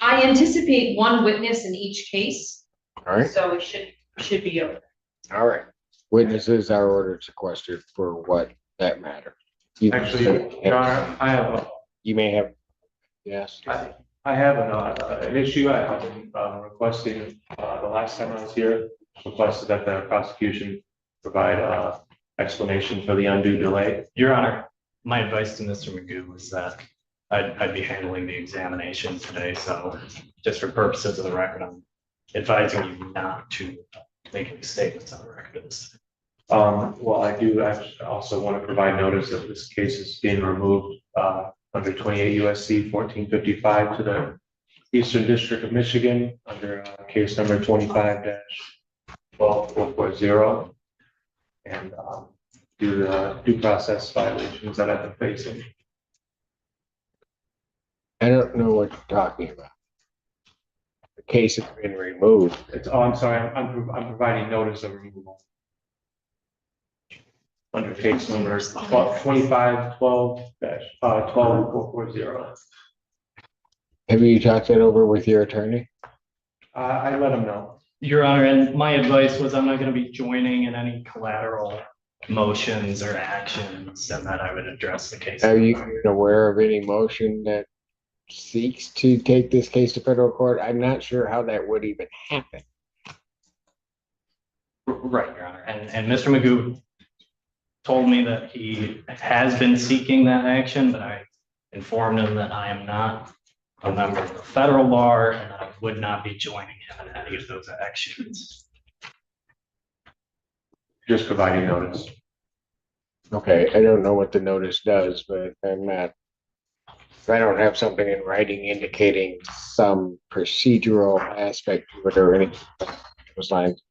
I anticipate one witness in each case, All right, so it should be over. all right. Witnesses are ordered sequestered for what that matter. Actually, Your Honor, I have You may have, yes. I have an issue. I have been requesting, the last time I was here, requested that the prosecution provide explanation for the undue delay. Your Honor, my advice to Mr. Magoo was that I'd be handling the examination today, so just for purposes of the record, I'm advising you not to make any statements on the record of this. Well, I do actually also want to provide notice that this case is being removed under 28 USC 1455 to the Eastern District of Michigan under case number 25-12440, and due to due process violations that I've been facing. I don't know what you're talking about. The case has been removed. I'm sorry, I'm providing notice of removal under case number 25-12-12440. Have you talked that over with your attorney? I let him know. Your Honor, and my advice was I'm not going to be joining in any collateral motions or actions, and that I would address the case. Are you aware of any motion that seeks to take this case to federal court? I'm not sure how that would even happen. Right, Your Honor. And Mr. Magoo told me that he has been seeking that action, but I informed him that I am not a member of the federal bar and that I would not be joining him in any of those actions. Just providing notice. Okay, I don't know what the notice does, but I'm not, if I don't have something in writing indicating some procedural aspect to it or anything along those lines,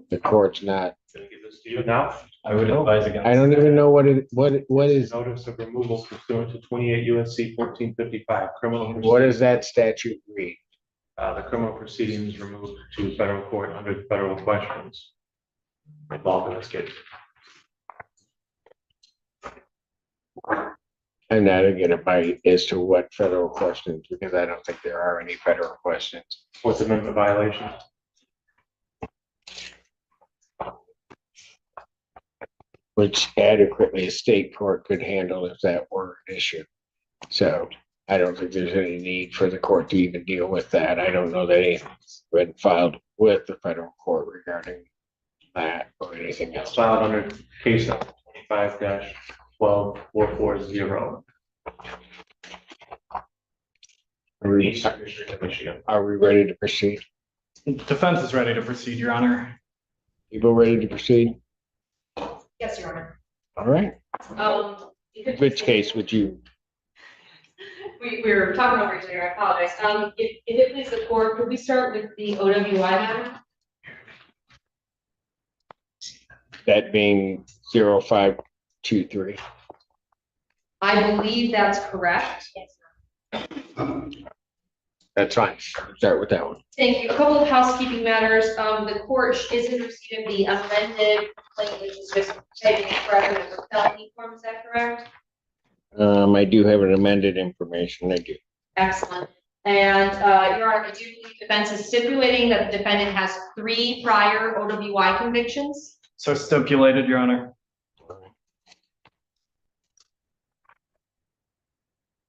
the court's not. Can I give this to you now? I would advise against. I don't even know what is. Notice of removal pursuant to 28 USC 1455 criminal. What does that statute read? The criminal proceedings removed to federal court under federal questions involved in this case. I'm not gonna get a bite as to what federal questions, because I don't think there are any federal questions. Fourth Amendment violation. Which adequately a state court could handle if that were an issue. So I don't think there's any need for the court to even deal with that. I don't know that anything's been filed with the federal court regarding that or anything else. Filed under case number 25-12440. District of Michigan. Are we ready to proceed? Defense is ready to proceed, Your Honor. People ready to proceed? Yes, Your Honor. All right. Which case would you? We were talking over each other, I apologize. If it pleases the court, could we start with the OWI matter? That being 0523. I believe that's correct. Yes. That's fine. Start with that one. Thank you. A couple of housekeeping matters. The court is in receipt of the amended complaint, which is just taking present of the felony form. Is that correct? I do have an amended information. I do. Excellent. And Your Honor, I do believe defense is stipulating that the defendant has 3 prior OWI convictions. So stipulated, Your Honor.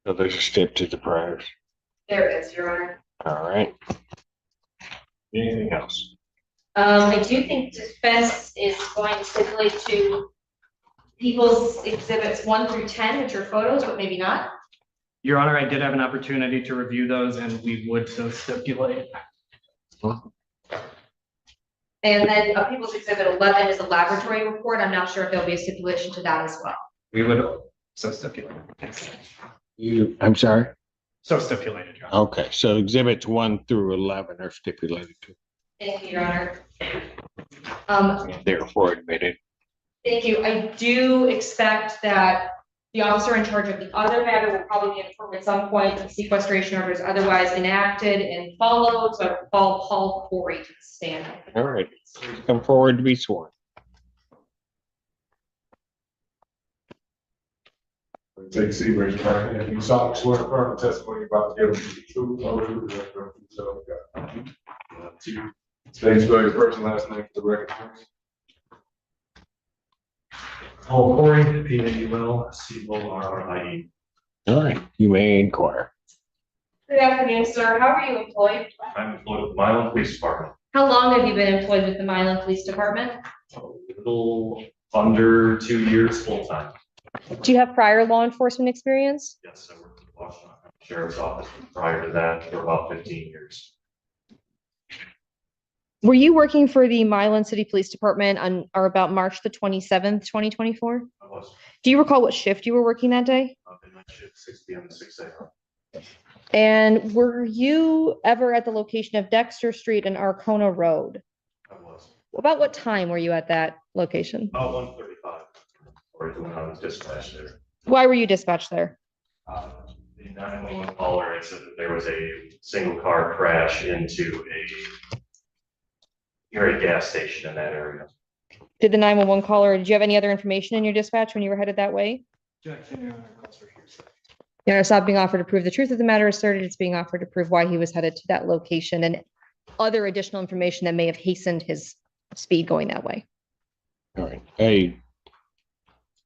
So there's a step to the priors. There it is, Your Honor. All right. Anything else? I do think defense is going to stipulate to people's exhibits 1 through 10, which are photos, but maybe not. Your Honor, I did have an opportunity to review those and we would so stipulate. And then people's exhibit 11 is a laboratory report. I'm not sure if there'll be a stipulation to that as well. We would so stipulate. I'm sorry. So stipulated, Your Honor. Okay, so exhibits 1 through 11 are stipulated to. Thank you, Your Honor. Therefore admitted. Thank you. I do expect that the officer in charge of the other matter will probably be informed at some point if sequestration order is otherwise enacted and followed. So I will call Paul Corey to the stand. All right. Come forward to be sworn. Take seat, raise your right hand. You solemnly swear to affirm the testimony about to give the truth, whole truth, and nothing State spell your first and last name for the record. Paul Corey, Paul, All right, you may inquire. Good afternoon, sir. How are you employed? I'm employed with the Milan Police Department. How long have you been employed with the Milan Police Department? A little under 2 years full time. Do you have prior law enforcement experience? Yes, I worked with the Washington Sheriff's Office prior to that for about 15 years. Were you working for the Milan City Police Department on or about March the 27th, 2024? I was Do you recall what shift you were working that day? up in night shift 6 p.m. to 6 a.m. And were you ever at the location of Dexter Street and Arcona Road? I was About what time were you at that location? about 1:35 or when I was dispatched there. Why were you dispatched there? The 911 caller had said that there was a single car crash into a gas station in that area. Did the 911 caller, did you have any other information in your dispatch when you were headed that way? Yeah, it's not being offered to prove the truth of the matter asserted. It's being offered to prove why he was headed to that location and other additional information that may have hastened his speed going that way. All right, I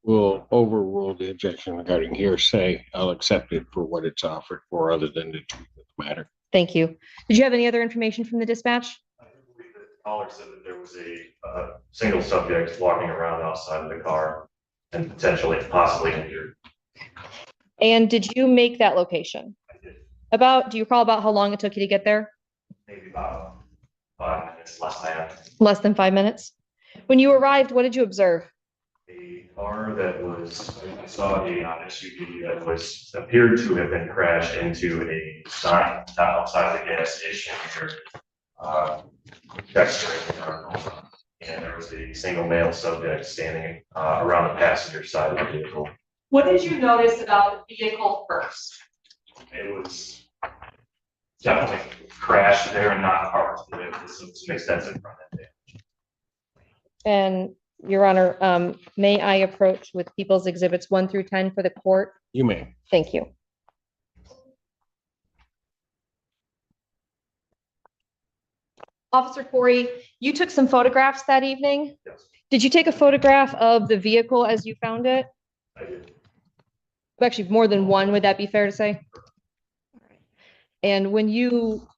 will overrule the objection regarding hearsay. I'll accept it for what it's offered for, other than the truth of the matter. Thank you. Did you have any other information from the dispatch? I believe that the caller said that there was a single subject walking around outside of the car and possibly injured. And did you make that location? I did Do you recall about how long it took you to get there? maybe about 5 minutes less than. Less than 5 minutes? When you arrived, what did you observe? A car that was, I saw a SUV that appeared to have been crashed into a sign outside the gas station here. Dexter and there was a single male subject standing around the passenger side of the vehicle. What did you notice about the vehicle first? It was definitely crashed there and not parked. There was some extensive front end damage. And Your Honor, may I approach with People's Exhibits 1 through 10 for the court? You may. Thank you. Officer Corey, you took some photographs that evening. Yes, Did you take a photograph of the vehicle as you found it? I did. Actually, more than one, would that be fair to say? And when you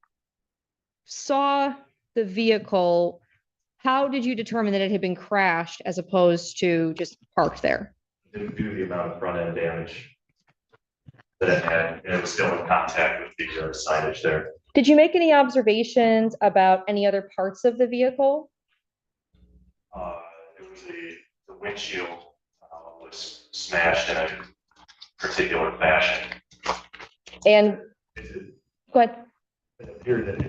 saw the vehicle, how did you determine that it had been crashed as opposed to just parked there? Due to the amount of front end damage that it had, and it was still in contact with the signage there. Did you make any observations about any other parts of the vehicle? It was the windshield was smashed in a particular fashion. And It go ahead. appeared that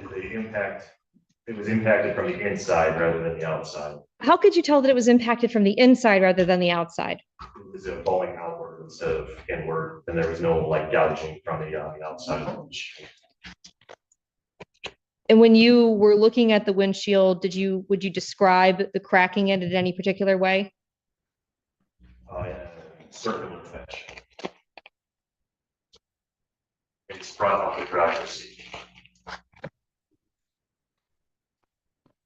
it was impacted from the inside rather than the outside. How could you tell that it was impacted from the inside rather than the outside? It was falling outward instead of inward, and there was no like gouging from the outside of the windshield. And when you were looking at the windshield, would you describe the cracking in it in any particular way? Circular fashion. It's brought off the driver's seat.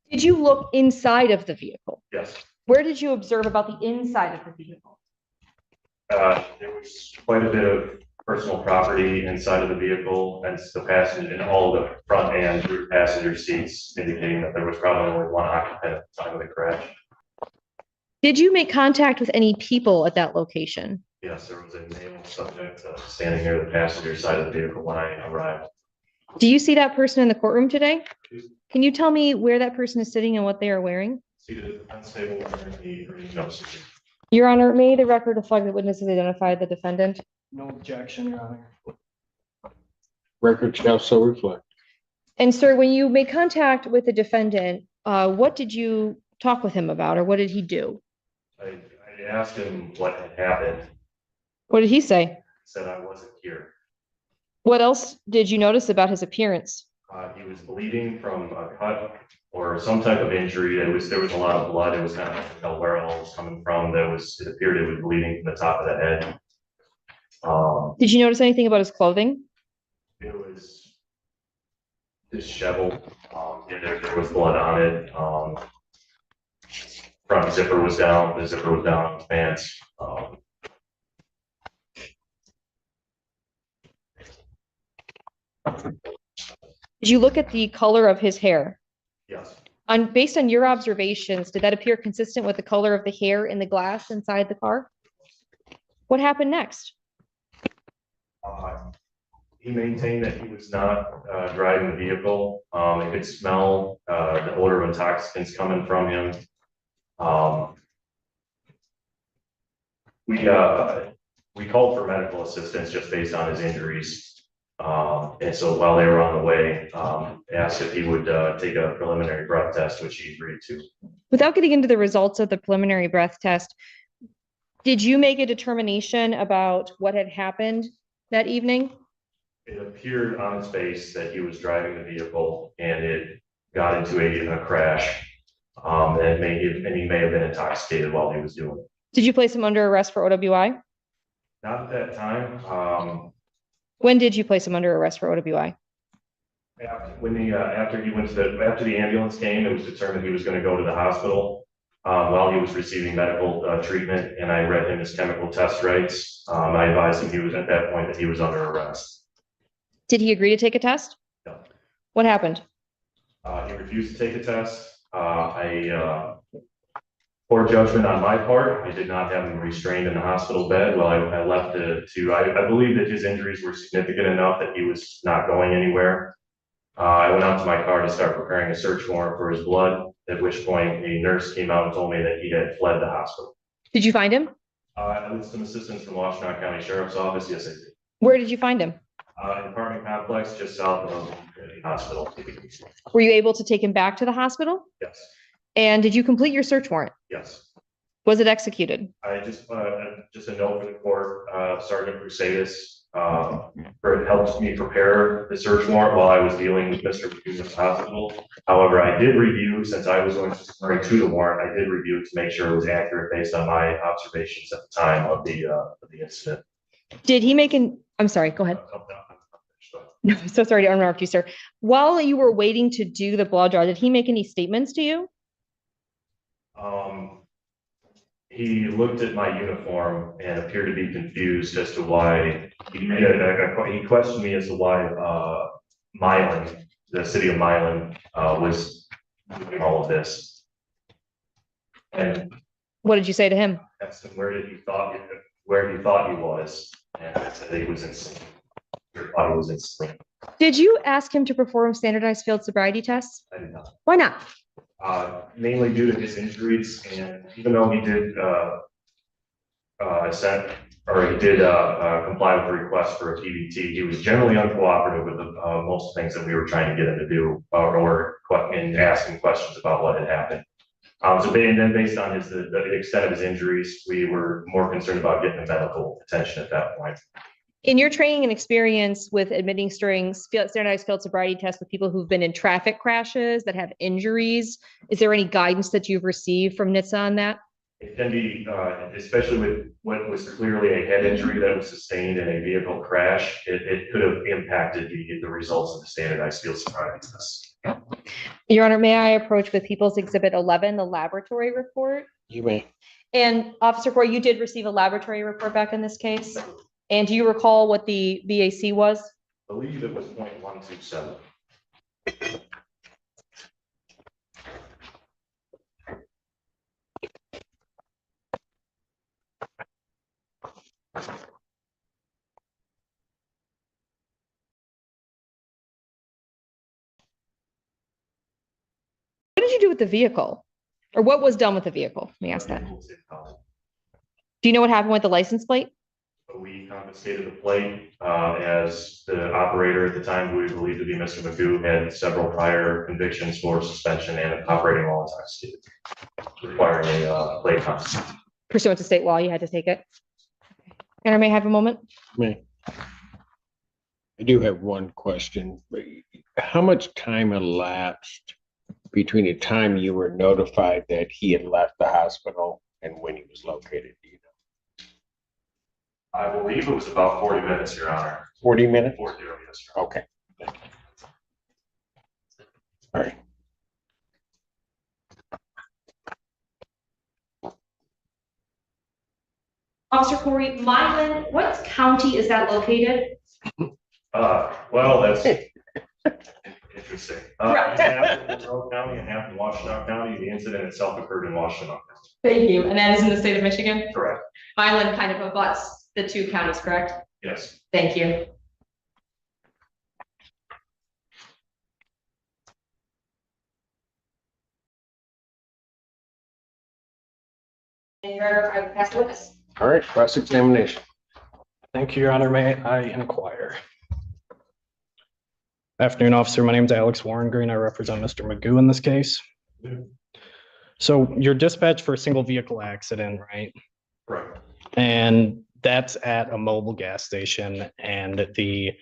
Did you look inside of the vehicle? Yes. Where did you observe about the inside of the vehicle? There was quite a bit of personal property inside of the vehicle, and the passenger and all the front and rear passenger seats, indicating that there was probably only one occupant at the time of the crash. Did you make contact with any people at that location? Yes, there was a male subject standing near the passenger side of the vehicle when I arrived. Do you see that person in the courtroom today? Can you tell me where that person is sitting and what they are wearing? Seated at the defense table wearing the jumpsuit. Your Honor, may the record reflect that witnesses identified the defendant? No objection, Your Honor. Record shall so reflect. And sir, when you made contact with the defendant, what did you talk with him about, or what did he do? I asked him what had happened. What did he say? He said I wasn't here. What else did you notice about his appearance? He was bleeding from a cut or some type of injury. There was a lot of blood. It was kind of hard to tell where it all was coming from. It appeared it was bleeding from the top of the head. Did you notice anything about his clothing? It was disheveled. and there was blood on it. Front zipper was down, the zipper was down on his pants. Did you look at the color of his hair? Yes. Based on your observations, did that appear consistent with the color of the hair in the glass inside the car? What happened next? He maintained that he was not driving the vehicle. He could smell the odor of intoxicants coming from him. We called for medical assistance just based on his injuries. And so while they were on the way, asked if he would take a preliminary breath test, which he agreed to. Without getting into the results of the preliminary breath test, did you make a determination about what had happened that evening? It appeared on his face that he was driving the vehicle and it got into a crash. And he may have been intoxicated while he was doing it. Did you place him under arrest for OWI? Not at that time. When did you place him under arrest for OWI? After the ambulance came, it was determined he was going to go to the hospital while he was receiving medical treatment, and I read him his chemical test rights. I advised him he was at that point that he was under arrest. Did he agree to take a test? No. What happened? He refused to take a test. Poor judgment on my part. I did not have him restrained in the hospital bed. Well, I left I believe that his injuries were significant enough that he was not going anywhere. I went out to my car to start preparing a search warrant for his blood, at which point a nurse came out and told me that he had fled the hospital. Did you find him? With some assistance from Washington County Sheriff's Office, yes, I did. Where did you find him? An apartment complex just south of the hospital. Were you able to take him back to the hospital? Yes. And did you complete your search warrant? Yes. Was it executed? I just a note for the court, Sergeant Presides, helped me prepare the search warrant while I was dealing with Mr. Magoo's hospital. However, I did review, since I was going to the warrant, I did review it to make sure it was accurate based on my observations at the time of the incident. Did he make I'm sorry, go ahead. No, I'm so sorry to interrupt you, sir. While you were waiting to do the blood draw, did he make any statements to you? He looked at my uniform and appeared to be confused as to why he questioned me as to why Milan, the city of Milan, was doing all of this. And what did you say to him? Asked him where he thought he was, and I said that he was insane. Thought he was insane. Did you ask him to perform standardized field sobriety tests? I did not. Why not? Mainly due to his injuries, and even though he did comply with the request for a TBT, he was generally uncooperative with most things that we were trying to get him to do, or asking questions about what had happened. Then based on the extent of his injuries, we were more concerned about getting the medical attention at that point. In your training and experience with administering standardized field sobriety tests with people who've been in traffic crashes that have injuries, is there any guidance that you've received from NHTSA on that? It can be, especially with what was clearly a head injury that was sustained in a vehicle crash, it could have impacted the results of the standardized field sobriety test. Your Honor, may I approach with People's Exhibit 11, the laboratory report? You may. And Officer Corey, you did receive a laboratory report back in this case? And do you recall what the VAC was? I believe it was 0.127. What did you do with the vehicle? Or what was done with the vehicle? Let me ask that. Do you know what happened with the license plate? We confiscated the plate as the operator at the time, who we believed to be Mr. Magoo, had several prior convictions for suspension and operating while intoxicated, requiring a plate confiscation. Pursuant to state law, you had to take it. And I may have a moment. May. I do have one question. How much time elapsed between the time you were notified that he had left the hospital and when he was located? Do you know? I believe it was about 40 minutes, Your Honor. 40 minutes? 40, yes, Your Honor. Okay. All right. Officer Corey, Mylan, what county is that located? Well, that's interesting. Correct. Half in Monroe County and half in Washtenaw County. The incident itself occurred in Washtenaw County. Thank you. And that is in the state of Michigan? Correct. Mylan kind of abuts the two counties, correct? Yes. Thank you. And Your Honor, I pass the witness. All right, cross-examination. Thank you, Your Honor. May I inquire? Afternoon, officer. My name is Alex Warren Green. I represent Mr. Magoo in this case. So you're dispatched for a single vehicle accident, right? Right. And that's at a mobile gas station, and it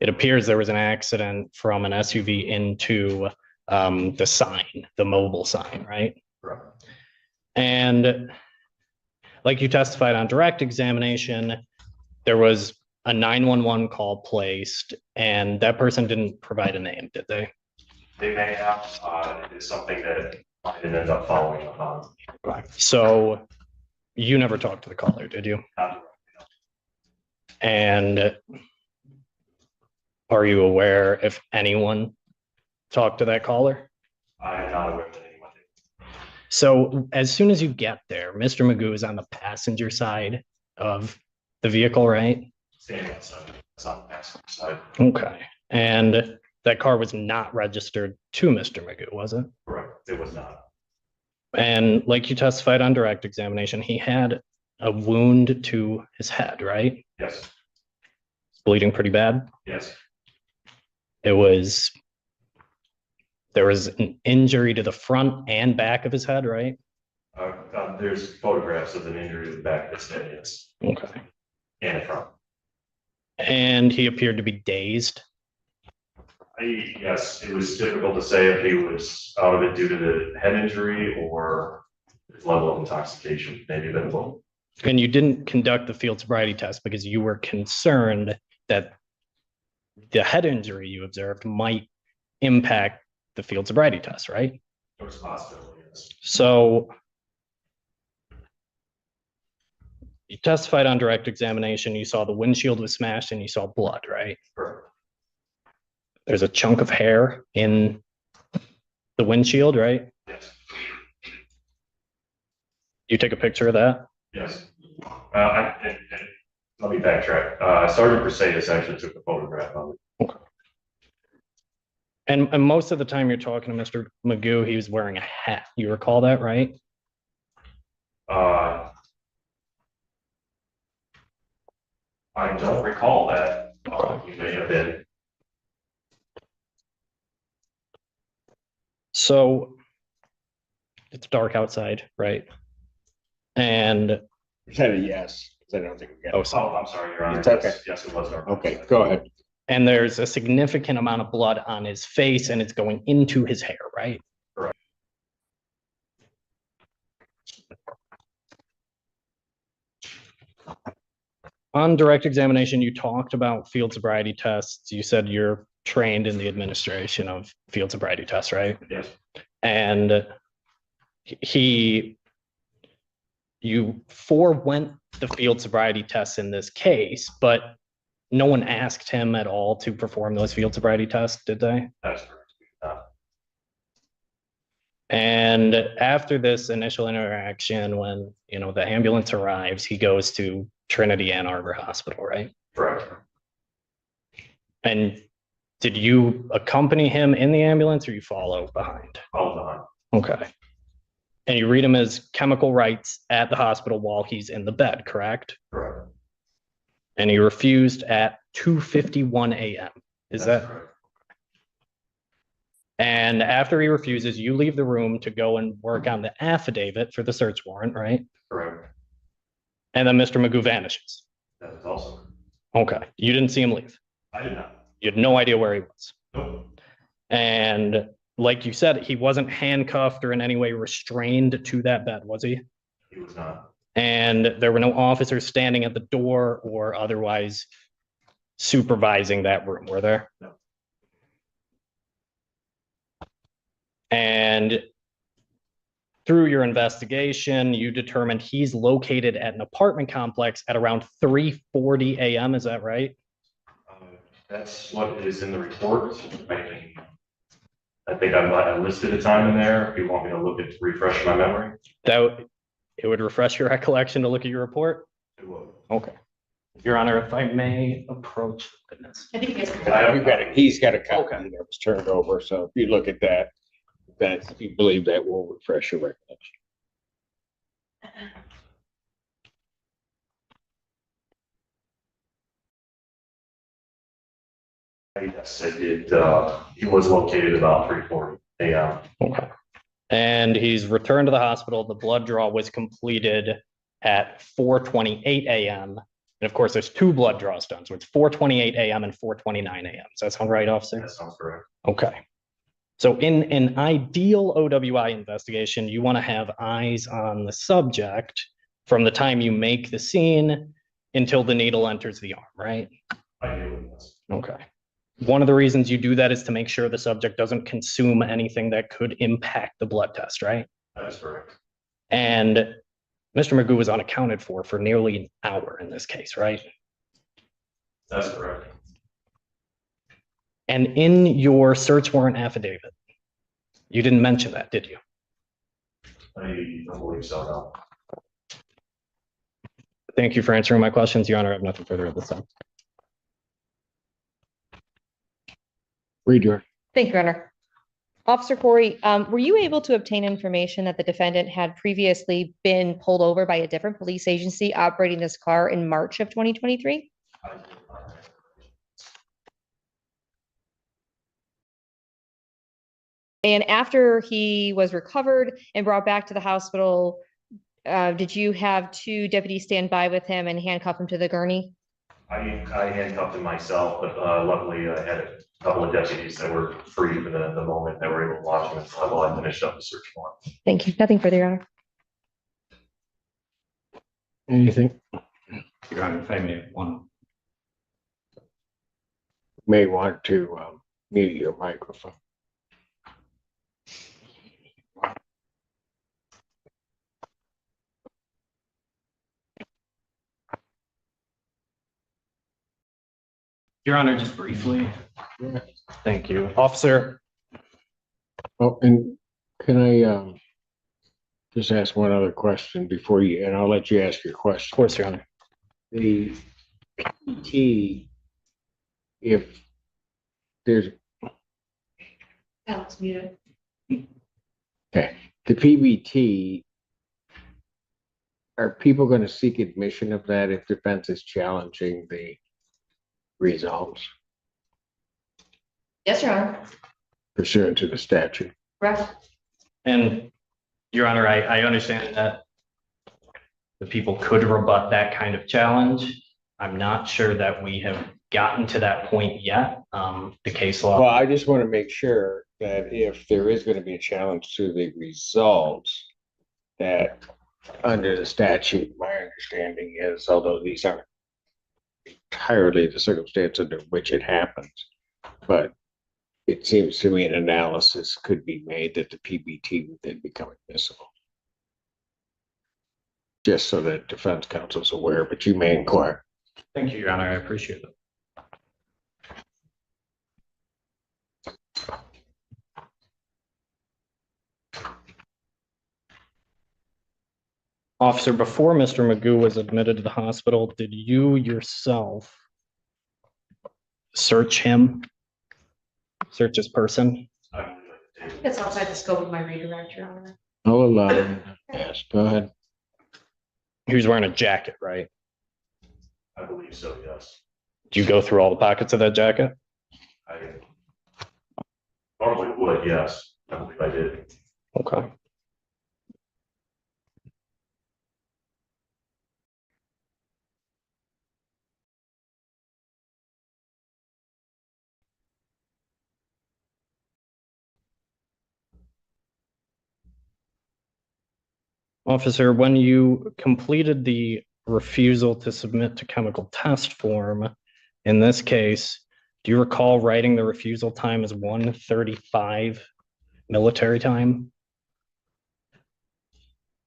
appears there was an accident from an SUV into the sign, the mobile sign, right? Right. And like you testified on direct examination, there was a 911 call placed, and that person didn't provide a name, did they? They may have, it's something that I didn't end up following up on. So you never talked to the caller, did you? And are you aware if anyone talked to that caller? I am not aware that anyone did. So as soon as you get there, Mr. Magoo is on the passenger side of the vehicle, right? Standing outside, it's on the passenger side. Okay. And that car was not registered to Mr. Magoo, was it? Correct. It was not. And like you testified on direct examination, he had a wound to his head, right? Yes. Bleeding pretty bad. Yes. There was an injury to the front and back of his head, right? There's photographs of an injury to the back of his head, yes. Okay. And the front. And he appeared to be dazed. Yes, it was difficult to say if he was out of it due to the head injury or his level of intoxication, maybe a bit of both. And you didn't conduct the field sobriety test because you were concerned that the head injury you observed might impact the field sobriety test, right? There was a possibility, yes. So you testified on direct examination, you saw the windshield was smashed and you saw blood, right? Correct. There's a chunk of hair in the windshield, right? Yes. You take a picture of that? Yes. Let me backtrack. Sergeant Presides actually took a photograph of it. Okay. And most of the time you're talking to Mr. Magoo, he was wearing a hat. You recall that, right? I don't recall that. You may have been. So it's dark outside, right? And You said a yes, because I don't think we got. oh, Oh, so I'm sorry, Your Honor. It's okay. Yes, it was dark. Okay, go ahead. and there's a significant amount of blood on his face, and it's going into his hair, right? Correct. On direct examination, you talked about field sobriety tests. You said you're trained in the administration of field sobriety tests, right? Yes. And you forewent the field sobriety tests in this case, but no one asked him at all to perform those field sobriety tests, did they? That's correct. And after this initial interaction, when, you know, the ambulance arrives, he goes to Trinity Ann Arbor Hospital, right? Correct. And did you accompany him in the ambulance or you follow behind? All behind. Okay. And you read him his chemical rights at the hospital while he's in the bed, correct? Correct. And he refused at 2:51 a.m. Is That's that? correct. And after he refuses, you leave the room to go and work on the affidavit for the search warrant, right? Correct. And then Mr. Magoo vanishes. That is also. Okay. You didn't see him leave. I did not. You had no idea where he was. Nope. And like you said, he wasn't handcuffed or in any way restrained to that bed, was he? He was not. And there were no officers standing at the door or otherwise supervising that room, were there? No. And through your investigation, you determined he's located at an apartment complex at around 3:40 a.m. Is that right? That's what is in the report. I think I listed a time in there. If you want me to look at, refresh my memory. It would refresh your recollection to look at your report? It would. Okay. Your Honor, if I may approach the witness. I think it's. He's got a copy Okay. that was turned over, so if you look at that, if you believe that will refresh your recollection. Yes, I did. He was located about 3:40 a.m. Okay. And he's returned to the hospital. The blood draw was completed at 4:28 a.m. And of course, there's two blood draws done. So it's 4:28 a.m. and 4:29 a.m. Does that sound right, officer? That sounds correct. Okay. So in an ideal OWI investigation, you want to have eyes on the subject from the time you make the scene until the needle enters the arm, right? I do. Yes. Okay. One of the reasons you do that is to make sure the subject doesn't consume anything that could impact the blood test, right? That is correct. And Mr. Magoo was unaccounted for nearly an hour in this case, right? That's correct. And in your search warrant affidavit, you didn't mention that, did you? I don't believe so, no. Thank you for answering my questions, Your Honor. I have nothing further at this time. Read your. Thank you, Your Honor. Officer Corey, were you able to obtain information that the defendant had previously been pulled over by a different police agency operating this car in March of 2023? And after he was recovered and brought back to the hospital, did you have two deputies stand by with him and handcuff him to the gurney? I handcuffed him myself, but luckily I had a couple of deputies that were free for the moment that were able to watch him until I finished up the search warrant. Thank you. Nothing further, Your Honor. Anything? Your Honor, if I may, one. May want to mute your microphone. Your Honor, just briefly. Thank you. Officer, Oh, and can I just ask one other question before you, and I'll let you ask your of question. course, Your Honor. The PT, if there's, Alex muted. okay, the PBT, are people going to seek admission of that if defense is challenging the results Yes, Your Honor. pursuant to the statute? Correct. And Your Honor, I understand that the people could rebut that kind of challenge. I'm not sure that we have gotten to that point yet. The case law. Well, I just want to make sure that if there is going to be a challenge to the results, that under the statute, my understanding is, although these aren't entirely the circumstance under which it happens, but it seems to me an analysis could be made that the PBT would then become admissible. Just so that defense counsel is aware, but you may inquire. Thank you, Your Honor. I appreciate it. Officer, before Mr. Magoo was admitted to the hospital, did you yourself search him? Search his person? That's outside the scope of my redirect, Your Honor. I'll allow you to ask. Go ahead. He was wearing a jacket, right? I believe so, yes. Did you go through all the pockets of that jacket? I normally would, yes. I believe I did. Okay. Officer, when you completed the refusal to submit to chemical test form, in this case, do you recall writing the refusal time as 1:35 military time?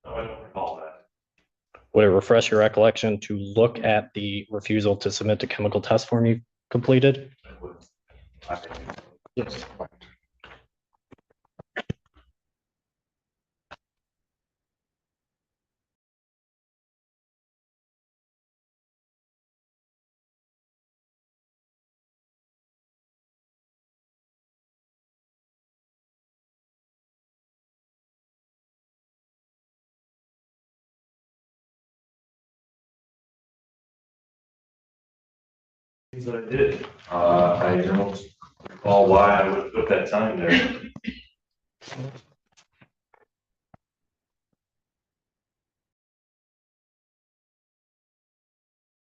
No, I don't recall that. Would it refresh your recollection to look at the refusal to submit the chemical test form you completed? I think Yes. That's what I did. I don't recall why I would put that time there.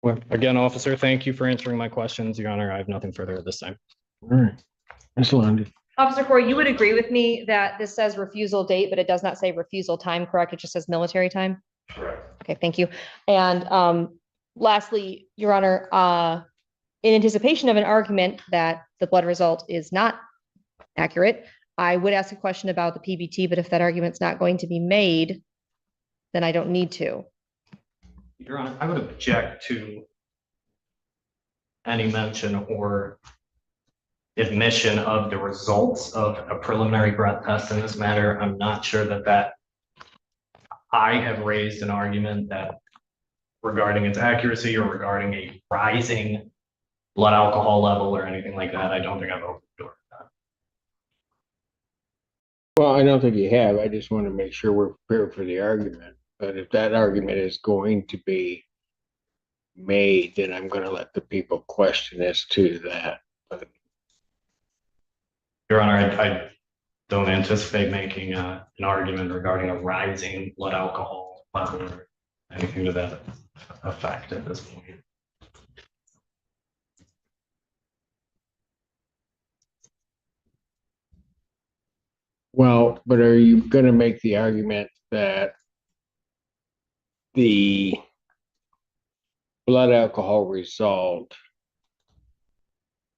Well, again, officer, thank you for answering my questions. Your Honor, I have nothing further at this time. All right. Ms. Lundy. Officer Corey, you would agree with me that this says refusal date, but it does not say refusal time, correct? It just says military time? Correct. Okay, thank you. And lastly, Your Honor, in anticipation of an argument that the blood result is not accurate, I would ask a question about the PBT, but if that argument's not going to be made, then I don't need to. Your Honor, I would object to any mention or admission of the results of a preliminary breath test in this matter. I'm not sure that I have raised an argument that regarding its accuracy or regarding a rising blood alcohol level or anything like that. I don't think I've opened the door to that. Well, I don't think you have. I just want to make sure we're prepared for the argument. But if that argument is going to be made, then I'm going to let the people question as to that. But Your Honor, I don't anticipate making an argument regarding a rising blood alcohol level or anything to that effect at this point. well, but are you going to make the argument that the blood alcohol result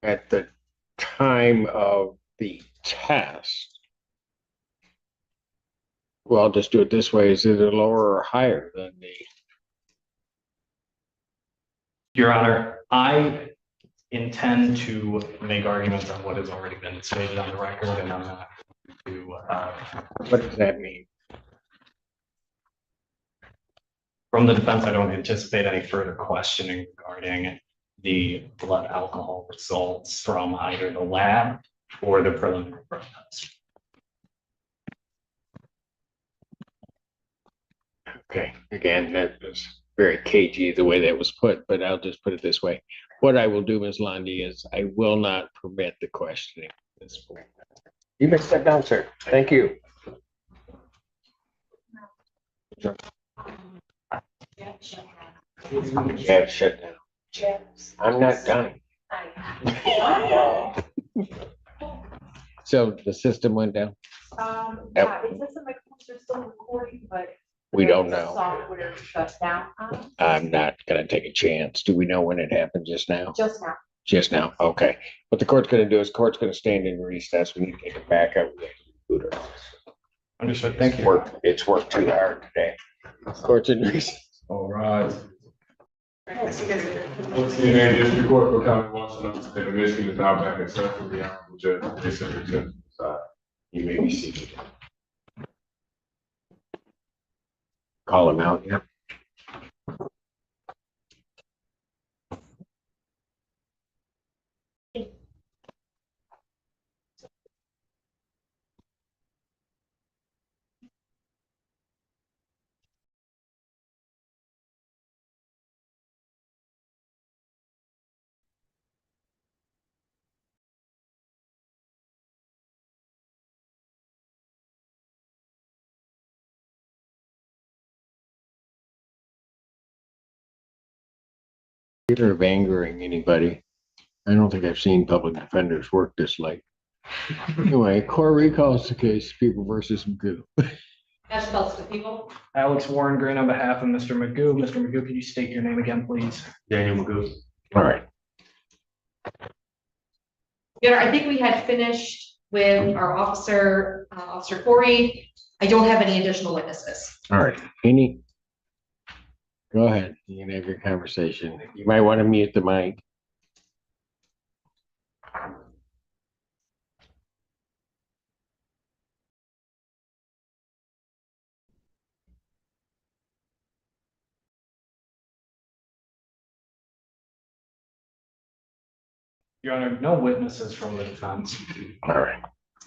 at the time of the test, well, I'll just do it this way, is it lower or higher than the? Your Honor, I intend to make arguments on what has already been stated on the record, and I'm not to. What does that mean? From the defense, I don't anticipate any further questioning regarding the blood alcohol results from either the lab or the preliminary breath test. Okay, again, that was very cagey the way that was put, but I'll just put it this way. What I will do, Ms. Lundy, is I will not permit the questioning at this point. You may step down, sir. Thank you. Yeah, shut down. I'm not done. So the system went down? Yeah, it says that my computer's still recording, but. We don't the know. Software shut down, I'm not gonna take a chance. Do we know when it happened just now? just now. Just now, okay. What the court's gonna do is court's gonna stand in recess. We need to take it back up. Understood. Thank you. It's worked too hard today. Court's in recess. All right. Once again, District Court for County Washington, State of Michigan is now back in session. The Honorable Judge, Decisive. You may be seated. Call him out, yeah. Fear of angering anybody. I don't think I've seen public defenders work this late. Anyway, court recalls the case, People versus Magoo. As spells to people. Alex Warren Green on behalf of Mr. Magoo. Mr. Magoo, can you state your name again, please? Daniel Magoo. All right. Yeah, I think we had finished with our officer, Officer Corey I don't have any additional witnesses. All right, go ahead, you can have your conversation. You might want to mute the mic. Your Honor, no witnesses from the defense. All right,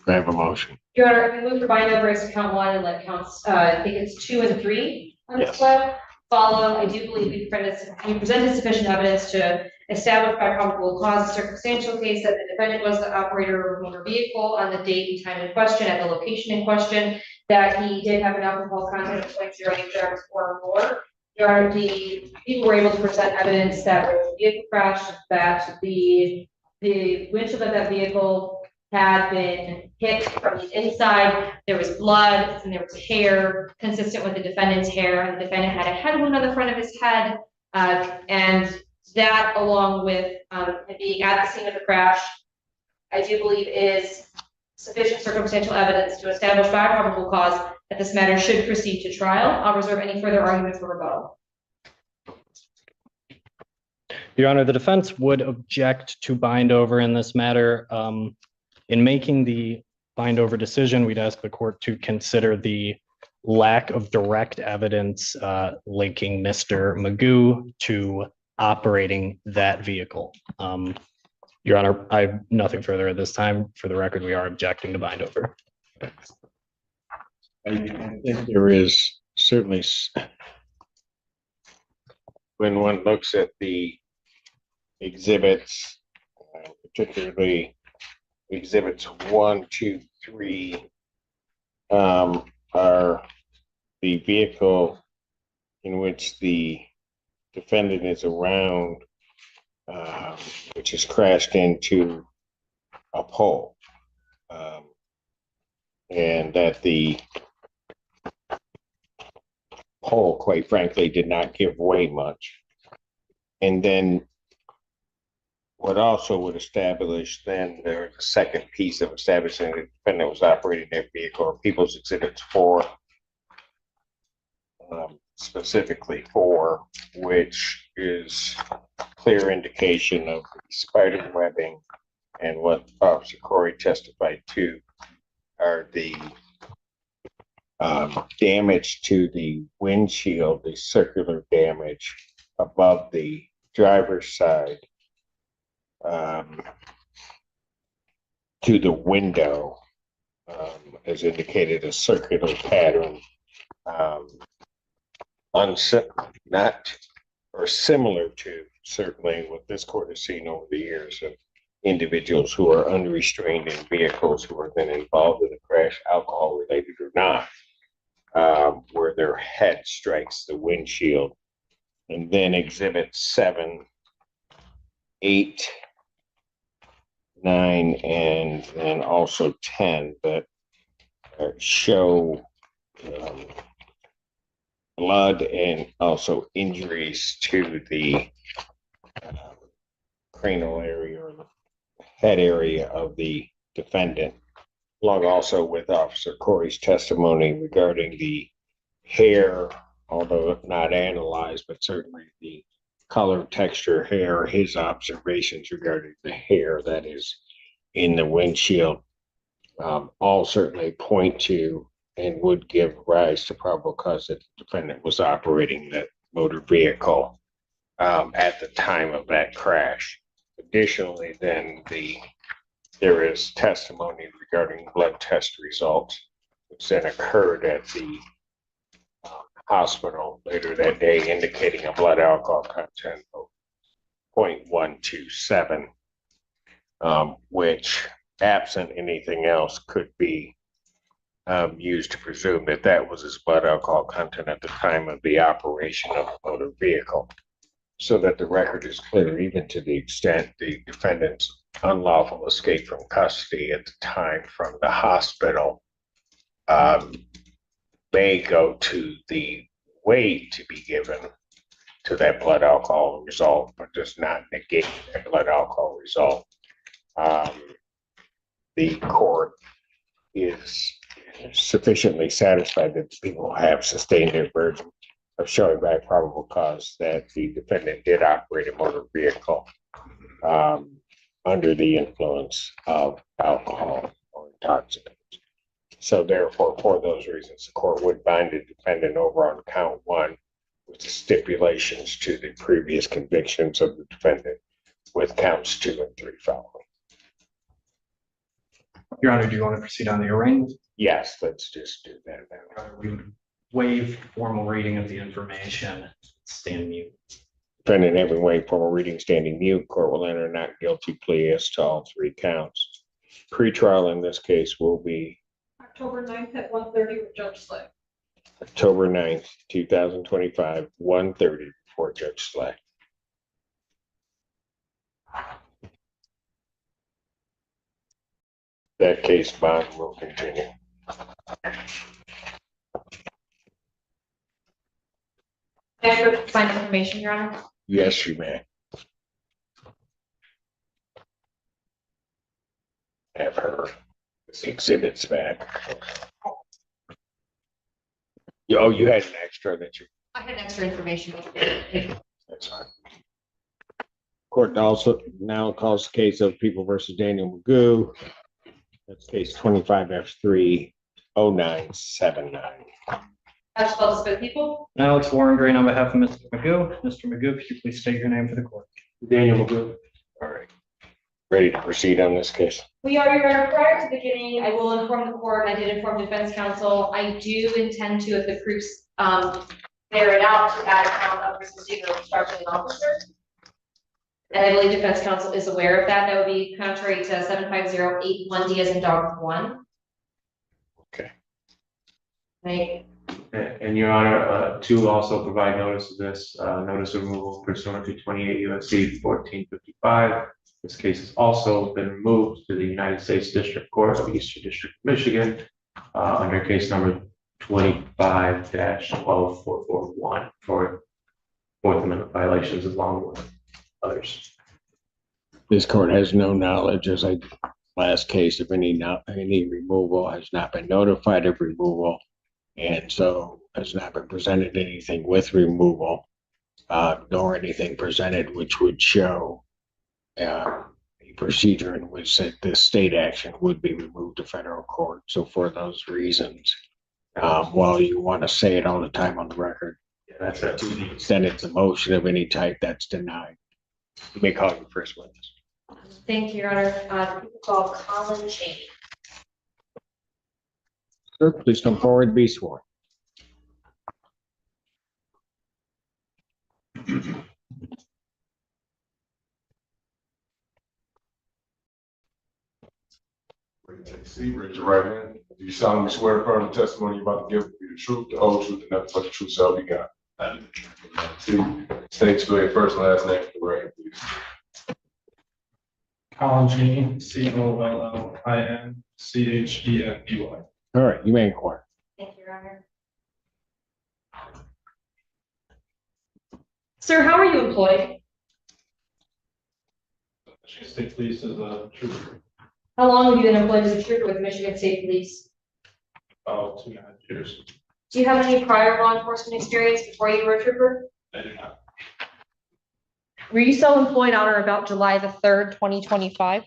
I have a motion. Your Honor, I move to bind over as to count one and let counts, I think it's 2 and 3 on this Yes. one follow. I do believe we presented sufficient evidence to establish by probable cause a circumstantial case that the defendant was the operator of a motor vehicle on the date and time in question at the location in question, that he did have an alcohol content of 0.08 grams or more. Your Honor, the people were able to present evidence that when the vehicle crashed, that the windshield of that vehicle had been hit from the inside. There was blood and there was hair consistent with the defendant's hair. And the defendant had a head wound on the front of his head. And that, along with it being at the scene of the crash, I do believe is sufficient circumstantial evidence to establish by probable cause that this matter should proceed to trial. I'll reserve any further arguments for rebuttal. Your Honor, the defense would object to bind over in this matter. In making the bind over decision, we'd ask the court to consider the lack of direct evidence linking Mr. Magoo to operating that vehicle. Your Honor, I have nothing further at this time. For the record, we are objecting to bind over. I think there is certainly, when one looks at the exhibits, particularly exhibits 1, 2, 3, are the vehicle in which the defendant is around, which has crashed into a pole, and that the pole, quite frankly, did not give way much. And then what also would establish then there's a second piece of establishing the defendant was operating that vehicle, or People's Exhibits 4, specifically 4, which is clear indication of the spider webbing, and what Officer Corey testified to are the damage to the windshield, the circular damage above the driver's side, to the window, as indicated, a circular pattern, not or similar to certainly what this court has seen over the years of individuals who are unrestrained in vehicles who are then involved in a crash, alcohol related or not, where their head strikes the windshield. And then exhibits 7, 8, 9, and then also 10 that show blood and also injuries to the cranial area or the head area of the defendant, along also with Officer Corey's testimony regarding the hair, although not analyzed, but certainly the color, texture, hair, his observations regarding the hair that is in the windshield, all certainly point to and would give rise to probable cause that the defendant was operating that motor vehicle at the time of that crash. Additionally, then there is testimony regarding blood test results, which then occurred at the hospital later that day, indicating a blood alcohol content of 0.127, which, absent anything else, could be used to presume that that was his blood alcohol content at the time of the operation of the motor vehicle. So that the record is clear, even to the extent the defendant's unlawful escape from custody at the time from the hospital may go to the weight to be given to that blood alcohol result, but does not negate that blood alcohol result. The court is sufficiently satisfied that people have sustained their burden of showing by probable cause that the defendant did operate a motor vehicle under the influence of alcohol or intoxicants. So therefore, for those reasons, the court would bind the defendant over on count one with the stipulations to the previous convictions of the defendant with counts 2 and 3 following. Your Honor, do you want to proceed on the arraignment? Yes, let's just do that now. We would waive formal reading of the information, stand mute. Defendant having waived formal reading, standing mute, court will enter not guilty plea as to all 3 counts. Pretrial in this case will be October 9th at 1:30 with Judge Slay. October 9th, 2025, 1:30 before Judge Slay. That case bond will continue. May I find information, Your Honor? Yes, you may. Have her exhibits back. Oh, you had an extra that you. I had extra information. That's fine. Court also now calls the case of People versus Daniel Magoo. That's case 25F30979. As well as for the people. Alex Warren Green on behalf of Mr. Magoo. Mr. Magoo, could you please state your name for the court? Daniel Magoo. All right. Ready to proceed on this case? We are, Your Honor. Prior to beginning, I will inform the court, I did inform defense counsel, I do intend to, if the proofs bear it out, to add a count of procedural obstruction officer. And I believe defense counsel is aware of that. That would be contrary to 75081D as in dog 1. Okay. Right. And Your Honor, to also provide notice of this, notice of removal pursuant to 28 U.S.C. 1455. This case has also been removed to the United States District Court of Eastern District of Michigan under case number 25-12441 for Fourth Amendment violations along with others. This court has no knowledge, as I last case, of any removal, has not been notified of removal, and so has not been presented anything with removal, nor anything presented which would show a procedure in which the state action would be removed to federal court. So for those reasons, while you want to say it all the time on the record, That's it. to the extent it's a motion of any type, that's denied. You may call your first witness. Thank you, Your Honor. People call Colin Cheney. Sir, please come forward and be sworn. Take a seat, raise your right hand. Do you solemnly swear affirm the testimony you're about to give will be the truth, the whole truth, and nothing but the truth so help you God? State to your first and last name for the record, please. Colin Cheney, COLLINCHENEY. All right, you may inquire. Thank you, Your Honor. Sir, how are you employed? Michigan State Police is a trooper, How long have you been employed as a trooper with Michigan State Police? about 2.5 years. Do you have any prior law enforcement experience before you were a trooper? I do not. Were you so employed on or about July the 3rd, 2025?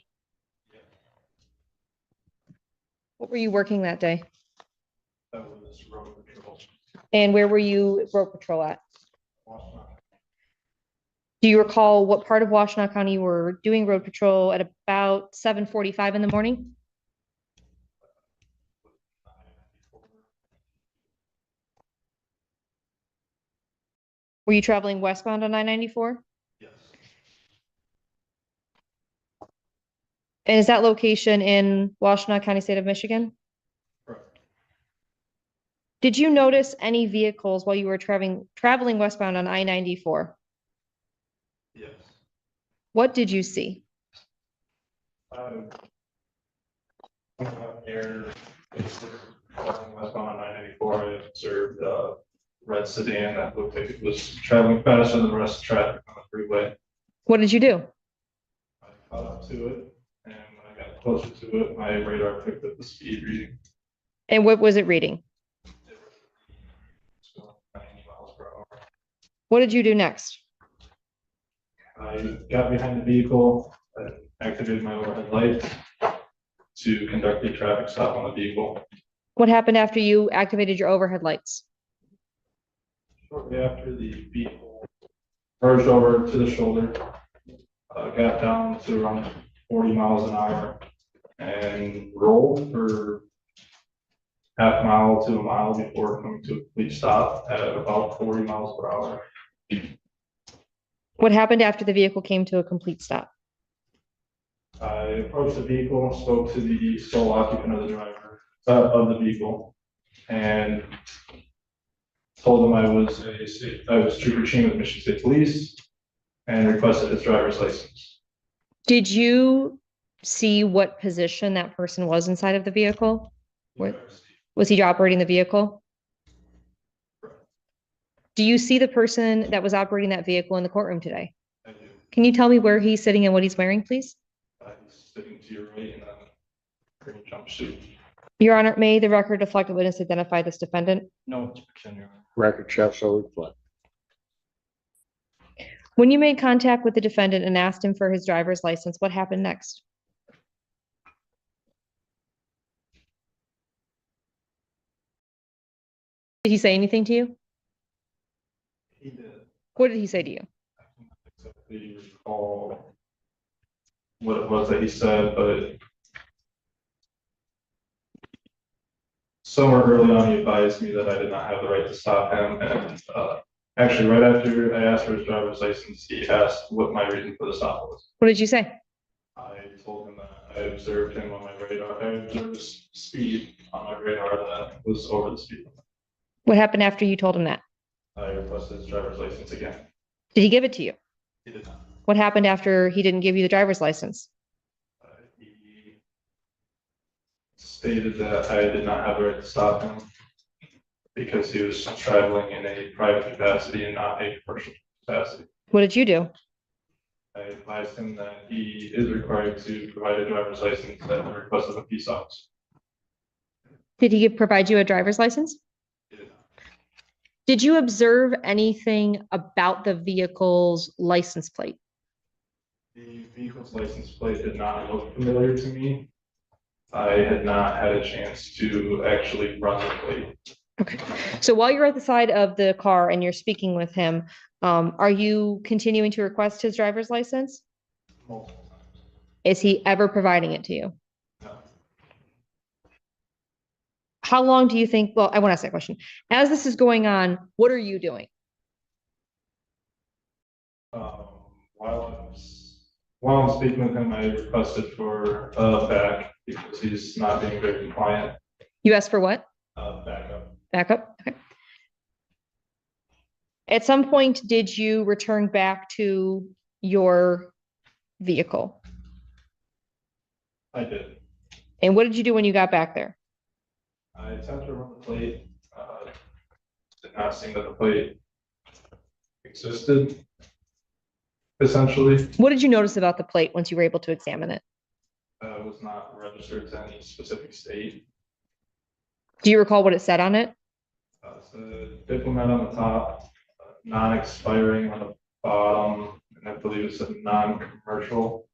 What were you working that day? That was road patrol. And where were you road patrol at? Washington. Do you recall what part of Washtenaw County you were doing road patrol at about 7:45 in the morning? Were you traveling westbound on 994? Yes. And is that location in Washtenaw County, state of Michigan? Correct. Did you notice any vehicles while you were traveling westbound on I-94? Yes. What did you see? Here, it's westbound on 994. I observed a red sedan that looked like it was traveling faster than the rest of the traffic on the freeway. What did you do? I caught up to it, and when I got closer to it, my radar picked up the speed reading. And what was it reading? So 90 miles per hour. What did you do next? I got behind the vehicle, activated my overhead lights to conduct a traffic stop on the vehicle. What happened after you activated your overhead lights? Shortly after, the vehicle merged over to the shoulder, got down to around 40 miles an hour and rolled for half mile to a mile before coming to a complete stop at about 40 miles per hour. What happened after the vehicle came to a complete stop? I approached the vehicle, spoke to the sole occupant of the driver, of the vehicle, and told him I was Trooper Ching with Michigan State Police and requested his driver's license. Did you see what position that person was inside of the vehicle? Was he operating the vehicle? Do you see the person that was operating that vehicle in the courtroom today? I do. Can you tell me where he's sitting and what he's wearing, please? He's sitting to your right in a green jumpsuit. Your Honor, may the record reflect the witness identify this defendant? No objection, Your Honor. Record shall so reflect. When you made contact with the defendant and asked him for his driver's license, what happened next? Did he say anything to you? He did. What did he say to you? I don't exactly recall what it was that he said, but somewhere early on, he advised me that I did not have the right to stop him. And actually, right after I asked for his driver's license, he asked what my reason for the stop was. What did you say? I told him that I observed him on my radar. I observed his speed on my radar that was over the speed limit. What happened after you told him that? I requested his driver's license again. Did he give it to you? He did not. What happened after he didn't give you the driver's license? He stated that I did not have the right to stop him because he was traveling in a private capacity and not a commercial capacity. What did you do? I advised him that he is required to provide a driver's license at the request of a peace officer. Did he provide you a driver's license? He did not. Did you observe anything about the vehicle's license plate? The vehicle's license plate did not look familiar to me. I had not had a chance to actually run the plate. Okay. So while you're at the side of the car and you're speaking with him, are you continuing to request his driver's license? Multiple times. Is he ever providing it to you? No. How long do you think, well, I want to ask that question. As this is going on, what are you doing? While I'm speaking with him, I requested for back because he's not being very compliant. You asked for what? Backup. Backup? Okay. At some point, did you return back to your vehicle? I did. And what did you do when you got back there? I attempted to run the plate. Did not seem that the plate existed. Essentially, What did you notice about the plate once you were able to examine it? it was not registered to any specific state. Do you recall what it said on it? It's a diplomat on the top, non-expiring on the bottom, and I believe it's a non-commercial.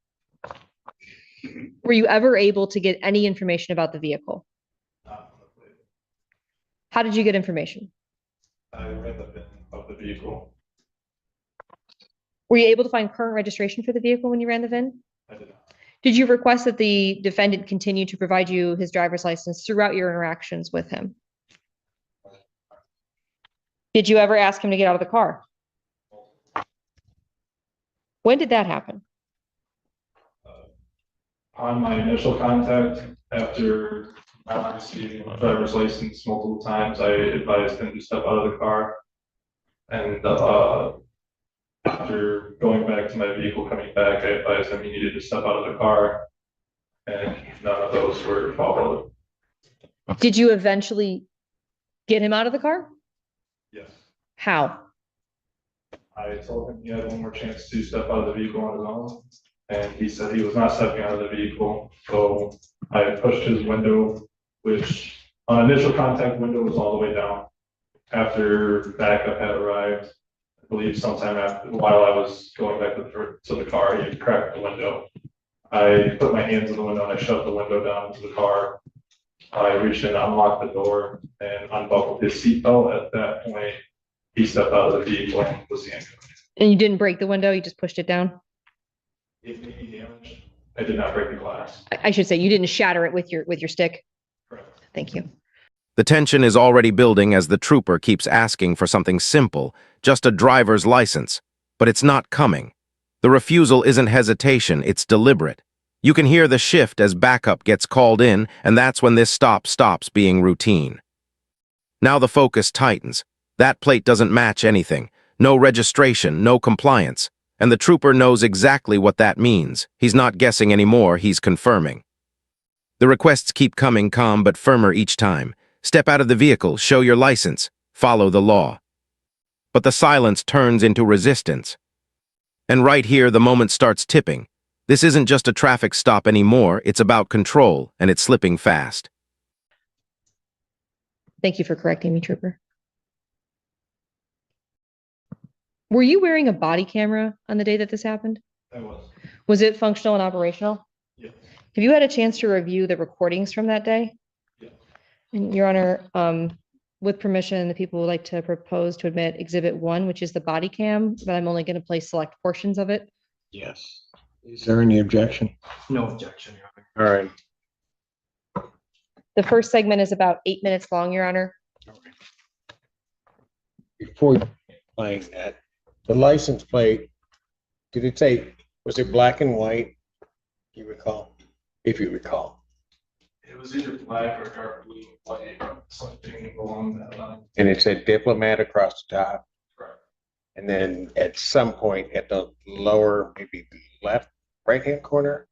Were you ever able to get any information about the vehicle? Not on the plate. How did you get information? I read the VIN of the vehicle. Were you able to find current registration for the vehicle when you ran the VIN? I did not. Did you request that the defendant continue to provide you his driver's license throughout your interactions with him? Did you ever ask him to get out of the car? When did that happen? On my initial contact, after not receiving a driver's license multiple times, I advised him to step out of the car. And after going back to my vehicle, coming back, I advised him he needed to step out of the car. And none of those were followed. Did you eventually get him out of the car? Yes. How? I told him he had one more chance to step out of the vehicle on his own. And he said he was not stepping out of the vehicle. So I pushed his window, which Initial contact window was all the way down. After backup had arrived, I believe sometime after, while I was going back to the car, he cracked the window. I put my hands in the window and I shoved the window down into the car. I reached in, unlocked the door, and unbuckled his seatbelt. At that point, he stepped out of the vehicle and was handcuffed. And you didn't break the window, you just pushed it down? If any damage, I did not break the glass. I should say, you didn't shatter it with your stick? Correct. Thank you. The tension is already building as the trooper keeps asking for something simple, just a driver's license. But it's not coming. The refusal isn't hesitation, it's deliberate. You can hear the shift as backup gets called in, and that's when this stop stops being routine. Now the focus tightens. That plate doesn't match anything. No registration, no compliance. And the trooper knows exactly what that means. He's not guessing anymore, he's confirming. The requests keep coming calm but firmer each time. Step out of the vehicle, show your license, follow the law. But the silence turns into resistance. And right here, the moment starts tipping. This isn't just a traffic stop anymore, it's about control, and it's slipping fast. Thank you for correcting me, Trooper. Were you wearing a body camera on the day that this happened? I was. Was it functional and operational? Yes. Have you had a chance to review the recordings from that day? Yes. And Your Honor, with permission, the people would like to propose to admit Exhibit 1, which is the body cam, but I'm only going to play select portions of it. Yes. Is there any objection? No objection, Your Honor. All right. The first segment is about 8 minutes long, Your Honor. Before playing that, the license plate, did it say, was it black and white? Do you recall? If you recall. It was either black or dark blue, white, something along that line. And it said diplomat across the top. Correct. And then at some point at the lower, maybe left, right-hand corner,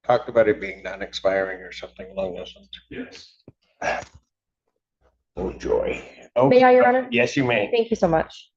talked about it being non-expiring or something along those lines. Yes. Oh, joy. Oh, May I, Your Honor? yes, you may. Thank you so much.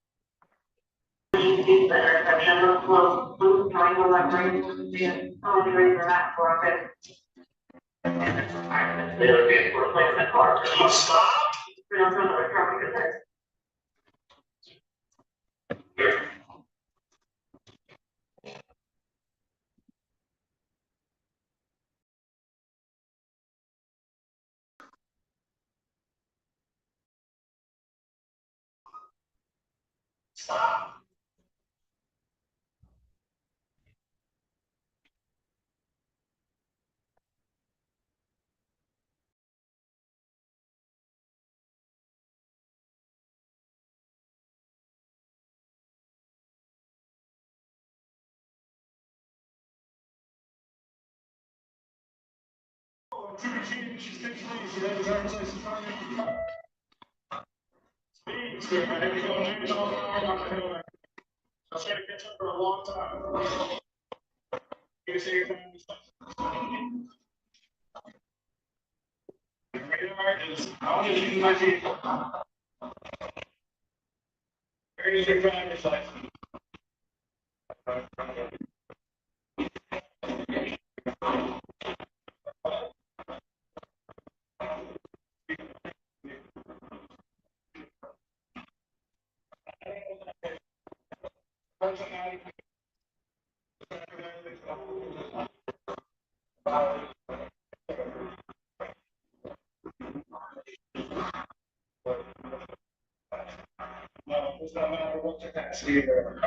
Does not matter what the capacity or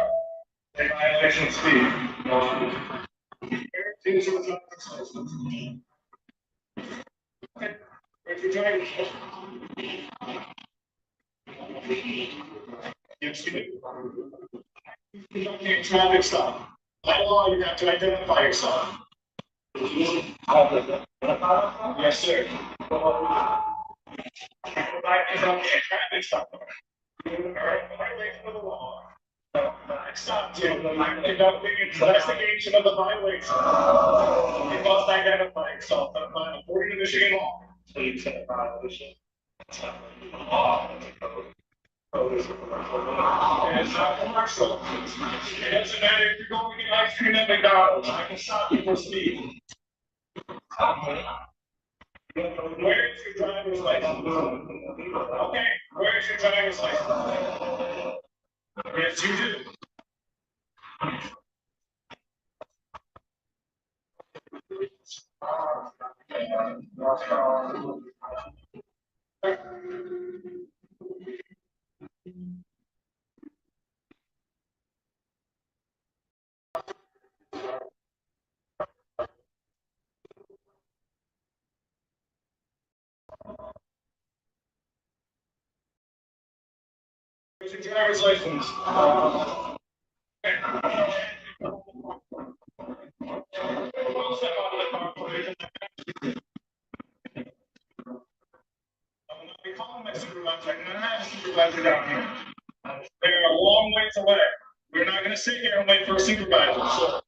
a violation of speed. Guarantees you a driver's license. Okay. If you're driving. Excuse me. Okay, traffic stop. By law, you have to identify yourself. Yes, sir. Traffic stop. Violation of the law. I stopped you. I'm conducting an investigation of the violation. You must identify yourself. According to Michigan law. Please say violation. It's not commercial. It doesn't matter if you're going to get ice cream at McDonald's. I can stop you for speed. Where is your driver's driver's license? Okay, where's your driver's license? Yes, you do. Where's your driver's license? I'm not be calling my supervisor. I'm gonna have a supervisor down here. They're a long ways away. We're not gonna sit here and wait for a supervisor. So.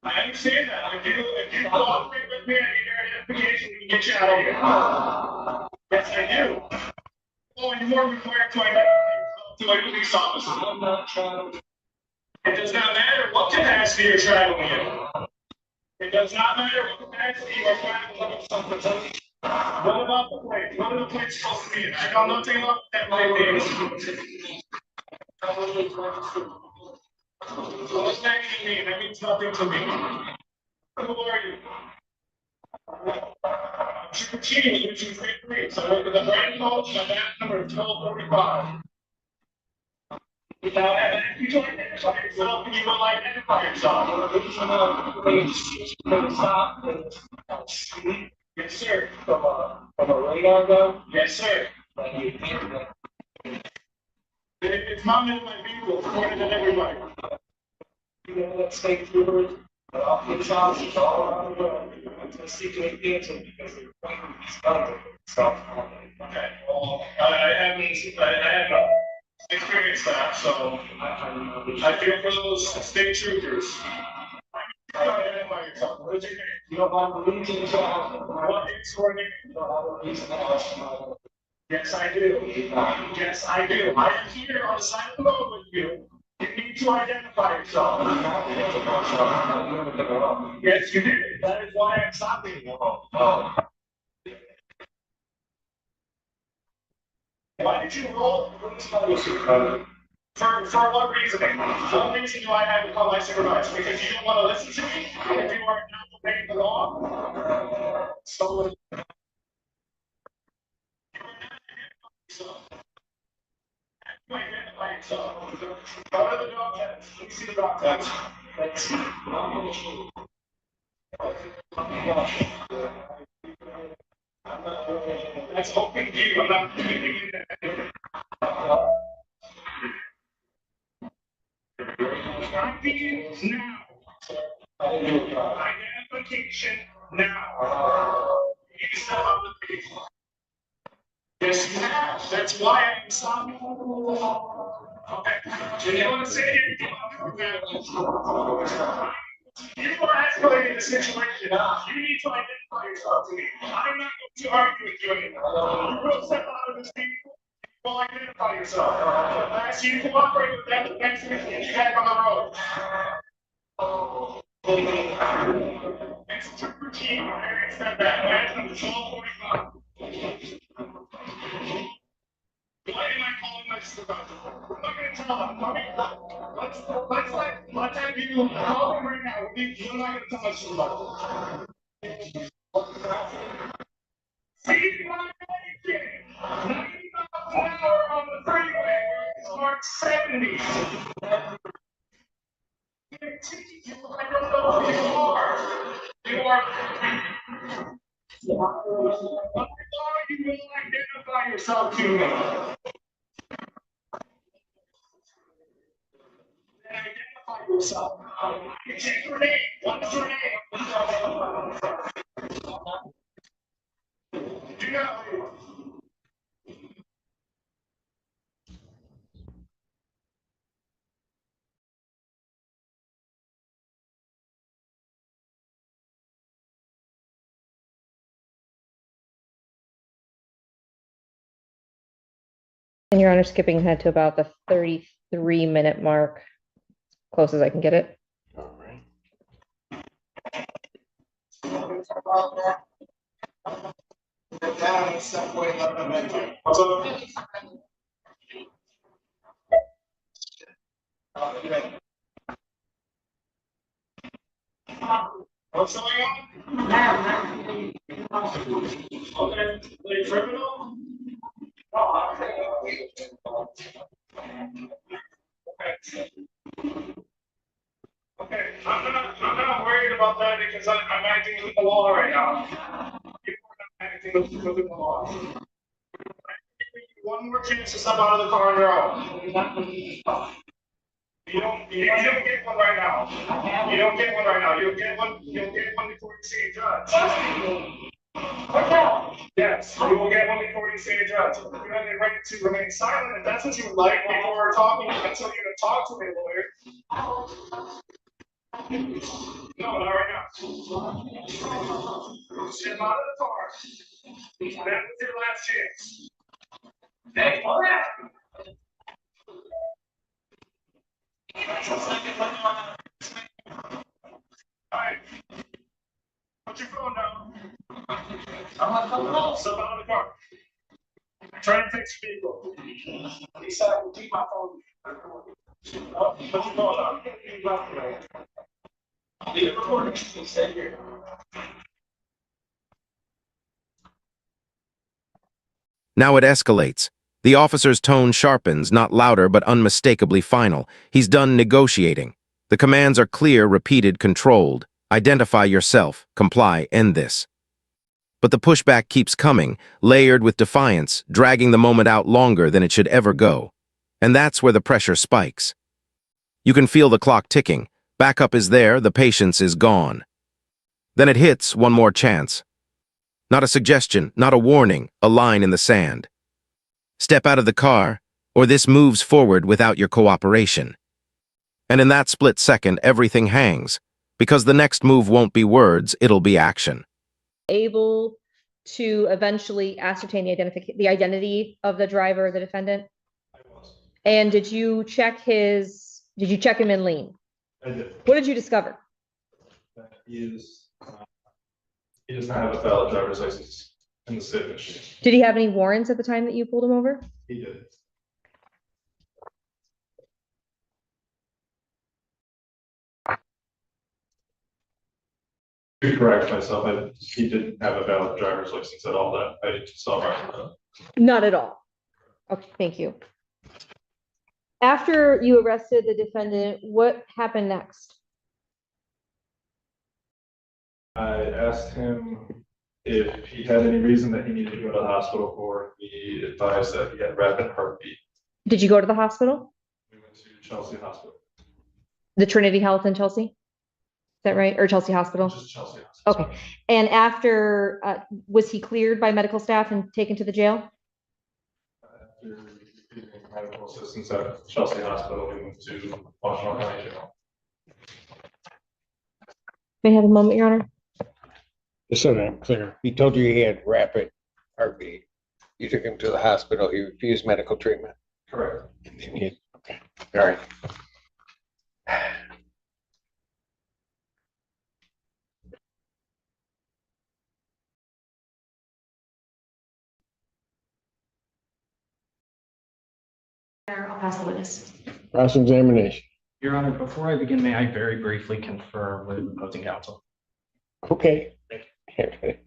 I understand that. If you cooperate with me, I need your identification to get you out of here. Yes, I do. Oh, and you're required to identify yourself to a police officer. It does not matter what capacity you're traveling in. It does not matter what capacity you are traveling in. What about the plate? What are the plates supposed to be? I know nothing about that plate means. What does that mean? That means nothing to me. Who are you? Trooper Chief, which is grade 3. So the brand code, my back number is 1245. Now, if you don't identify yourself, you will identify yourself. Yes, sir. From a radar gun? Yes, sir. It's mounted in my vehicle, according to everybody. You know that state troopers, police officers all around the world, to seek to answer because they're pointing these guns. Okay, well, I haven't experienced that, so I feel for those state troopers. What's your name? You don't have the reason to what is your name? You don't have a reason to ask. Yes, I do. Yes, I do. I am here on the side of the road with you. You need to identify yourself. Yes, you did. That is why I'm stopping you. Why did you roll? For what reason? What reason do I have to call my supervisor? Because you don't want to listen to me? If you are not obeying the law? So, you identify yourself. Go to the dog test. Let me see the dog test. Let's see. That's hoping you. I'm not doing it. Now. Identification now. You step up the page. Yes, you have. That's why I'm stopping. Okay. Do you want to say anything? You are escalating the situation. You need to identify yourself to me. I'm not going to argue with you anymore. You will step out of this meeting. You will identify yourself. I ask you to cooperate with that defense that you have on the road. It's Trooper Chief. I accept that. Badge number 1245. Why am I calling my supervisor? I'm not going to tell him. Let's have you call him right now. You're not going to tell my supervisor. See my nation. 90 miles an hour on the freeway. Mark 70. I don't know who you are. You are. You will identify yourself to me. Identify yourself. Take your name. What's your name? Do not leave. And Your Honor, skipping ahead to about the 33-minute mark, close as I can get it. All right. What's up? What's going on? Okay, the criminal? Okay, I'm not worried about that because I'm acting with the law right now. People are not acting with the law. One more chance to step out of the car on your own. You don't get one right now. You don't get one right now. You'll get one before you see a judge. Yes, you will get one before you see a judge. You have the right to remain silent if that's what you would like before talking until you talk to a lawyer. No, not right now. Step out of the car. That was your last chance. Hey, all right. Alright. Put your phone down. I'm not step out of the car. Try and fix your vehicle. He said I can keep my phone. Oh, put your phone down. Leave it recording. Stay here. Now it escalates. The officer's tone sharpens, not louder but unmistakably final. He's done negotiating. The commands are clear, repeated, controlled. Identify yourself, comply, end this. But the pushback keeps coming, layered with defiance, dragging the moment out longer than it should ever go. And that's where the pressure spikes. You can feel the clock ticking. Backup is there, the patience is gone. Then it hits, one more chance. Not a suggestion, not a warning, a line in the sand. Step out of the car, or this moves forward without your cooperation. And in that split second, everything hangs, because the next move won't be words, it'll be action. Able to eventually ascertain the identity of the driver, the defendant? I was. And did you check him in lean? I did. What did you discover? He does not have a valid driver's license in the state of Michigan. Did he have any warrants at the time that you pulled him over? He did. To correct myself, he didn't have a valid driver's license at all that I saw right. Not at all. Okay, thank you. After you arrested the defendant, what happened next? I asked him if he had any reason that he needed to go to the hospital for. He advised that he had rapid heartbeat. Did you go to the hospital? We went to Chelsea Hospital. The Trinity Health in Chelsea? Is that right? Or Chelsea Hospital? Just Chelsea Hospital. Okay. And after, was he cleared by medical staff and taken to the jail? After receiving medical assistance at Chelsea Hospital, we moved to Washington County Jail. May I have a moment, Your Honor? Just so that I'm clear, he told you he had rapid heartbeat. You took him to the hospital, he refused medical treatment. Correct. Okay, all right. I'll pass the witness. Cross-examination. Your Honor, before I begin, may I very briefly confer with opposing counsel? Okay. Good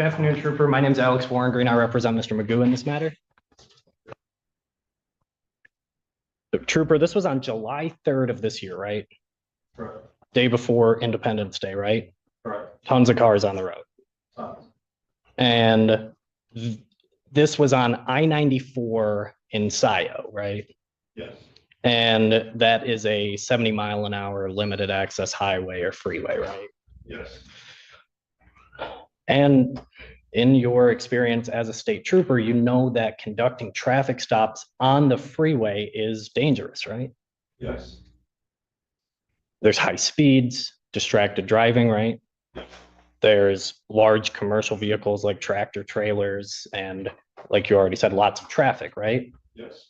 afternoon, Trooper. My name is Alex Warren Green. I represent Mr. Magoo in this matter. So, Trooper, this was on July 3rd of this year, right? Correct. Day before Independence Day, right? Correct. Tons of cars on the road. And this was on I-94 in Scio, right? Yes. And that is a 70-mile-an-hour limited access highway or freeway, right? Yes. And in your experience as a state trooper, you know that conducting traffic stops on the freeway is dangerous, right? Yes. There's high speeds, distracted driving, right? There's large commercial vehicles like tractor trailers and, like you already said, lots of traffic, right? Yes,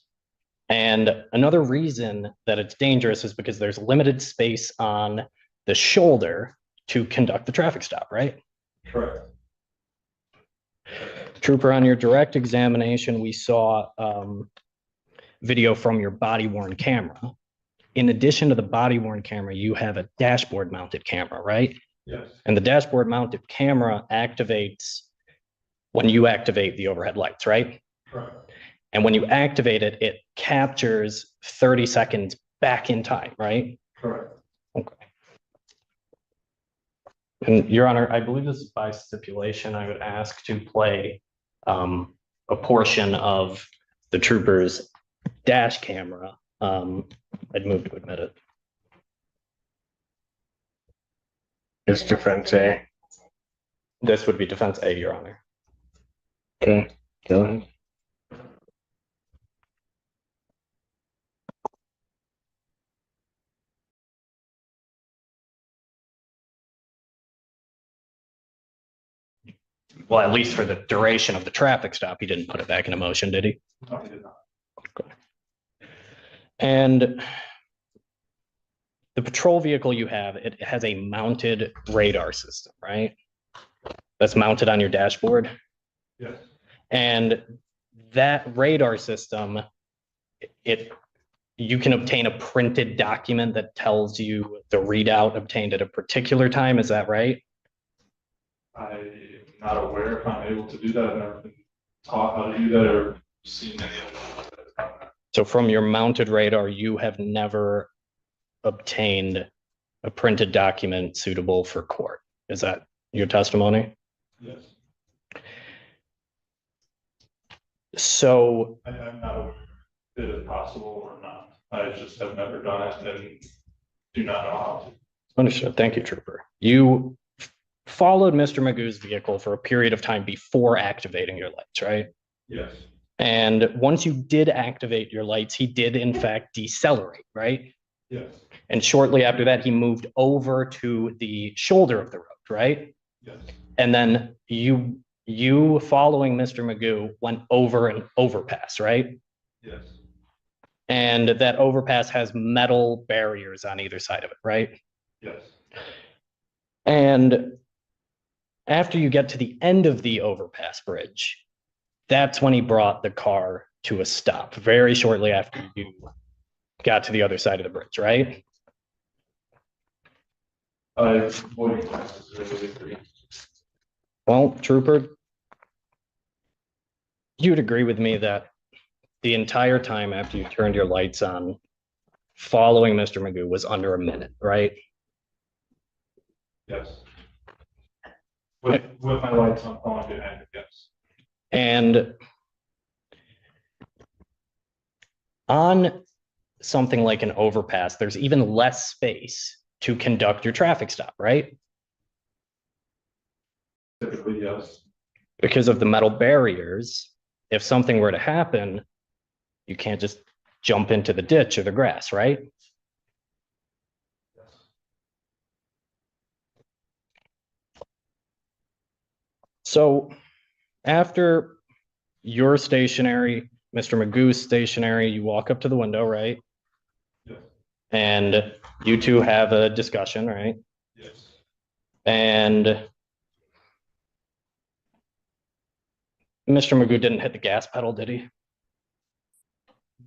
And another reason that it's dangerous is because there's limited space on the shoulder to conduct the traffic stop, right? correct. Trooper, on your direct examination, we saw video from your body worn camera. In addition to the body worn camera, you have a dashboard mounted camera, right? Yes, And the dashboard mounted camera activates when you activate the overhead lights, right? correct. And when you activate it, it captures 30 seconds back in time, right? Correct. Okay. And Your Honor, I believe this is by stipulation. I would ask to play a portion of the trooper's dash camera. I'd move to admit it. It's defense A. This would be defense A, Your Honor. Okay, go ahead. Well, at least for the duration of the traffic stop, he didn't put it back into motion, did he? No, he did not. And the patrol vehicle you have, it has a mounted radar system, right? That's mounted on your dashboard. Yes, And that radar system, you can obtain a printed document that tells you the readout obtained at a particular time. Is that right? I'm not aware if I'm able to do that. I've never been taught how to do that or seen any of that. So from your mounted radar, you have never obtained a printed document suitable for court. Is that your testimony? Yes, So I'm not aware if it is possible or not. I just have never done it and do not know how to. understood. Thank you, Trooper. You followed Mr. Magoo's vehicle for a period of time before activating your lights, right? Yes, And once you did activate your lights, he did in fact decelerate, right? yes, And shortly after that, he moved over to the shoulder of the road, right? yes, And then you following Mr. Magoo went over an overpass, right? yes, And that overpass has metal barriers on either side of it, right? yes, And after you get to the end of the overpass bridge, that's when he brought the car to a stop, very shortly after you got to the other side of the bridge, right? I wouldn't necessarily agree. Well, Trooper, you'd agree with me that the entire time after you turned your lights on, following Mr. Magoo was under a minute, right? Yes. With my lights on, behind it, yes. And on something like an overpass, there's even less space to conduct your traffic stop, right? Typically, yes. Because of the metal barriers, if something were to happen, you can't just jump into the ditch or the grass, right? Yes. So after you're stationary, Mr. Magoo's stationary, you walk up to the window, right? Yes. And you two have a discussion, right? Yes. And Mr. Magoo didn't hit the gas pedal, did he?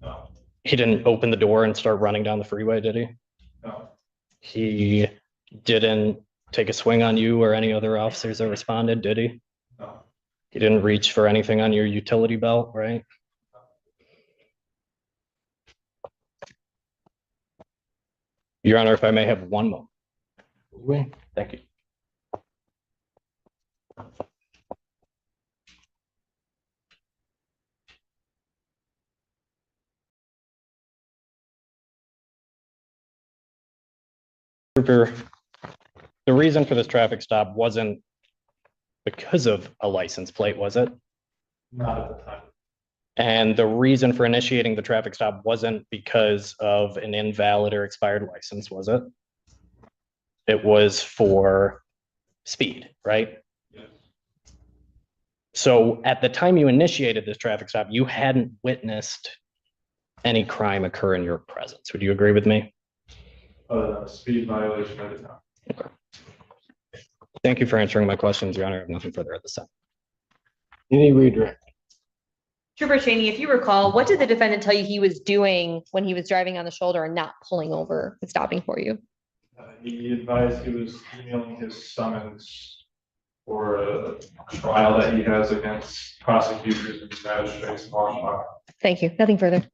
No. He didn't open the door and start running down the freeway, did he? No. He didn't take a swing on you or any other officers that responded, did he? No. He didn't reach for anything on your utility belt, right? Your Honor, if I may have one moment. Thank you. Trooper, the reason for this traffic stop wasn't because of a license plate, was it? Not at the time. And the reason for initiating the traffic stop wasn't because of an invalid or expired license, was it? it was for speed, right? Yes. So at the time you initiated this traffic stop, you hadn't witnessed any crime occur in your presence. Would you agree with me? Speed violation, I did not. Thank you for answering my questions, Your Honor. I have nothing further at this time. Any redirect? Trooper Cheney, if you recall, what did the defendant tell you he was doing when he was driving on the shoulder and not pulling over and stopping for you? He advised he was emailing his summons for a trial that he has against prosecutors and magistrates. Thank you. Nothing further.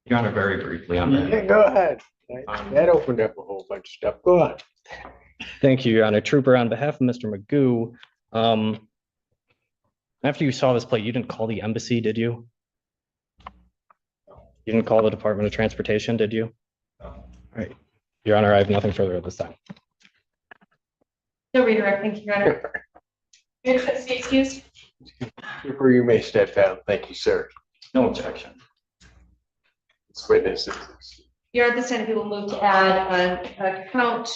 Your Honor, very briefly on that. Yeah, go ahead. That opened up a whole bunch of stuff. Go on. Thank you, Your Honor. Trooper, on behalf of Mr. Magoo, after you saw this plate, you didn't call the embassy, did you? You didn't call the Department of Transportation, did you? No. All right. Your Honor, I have nothing further at this time. No redirect. Thank you, Your Honor. Your excuse. Trooper, you may step down. Thank you, sir. No objection. It's witnesses. Your Honor, at this time, we will move to add count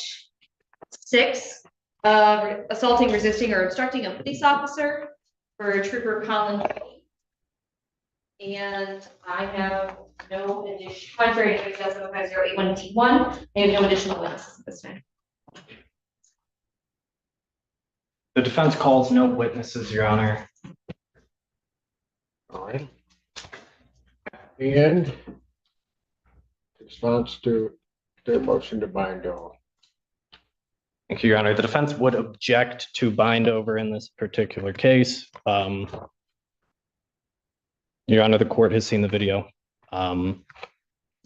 6, assaulting, resisting, or obstructing a police officer for Trooper Colin. And I have no additional, contrary to 5081D1, I have no additional witnesses at this time. The defense calls no witnesses, Your Honor. All right. And response to their motion to bind over. Thank you, Your Honor. The defense would object to bind over in this particular case. Your Honor, the court has seen the video.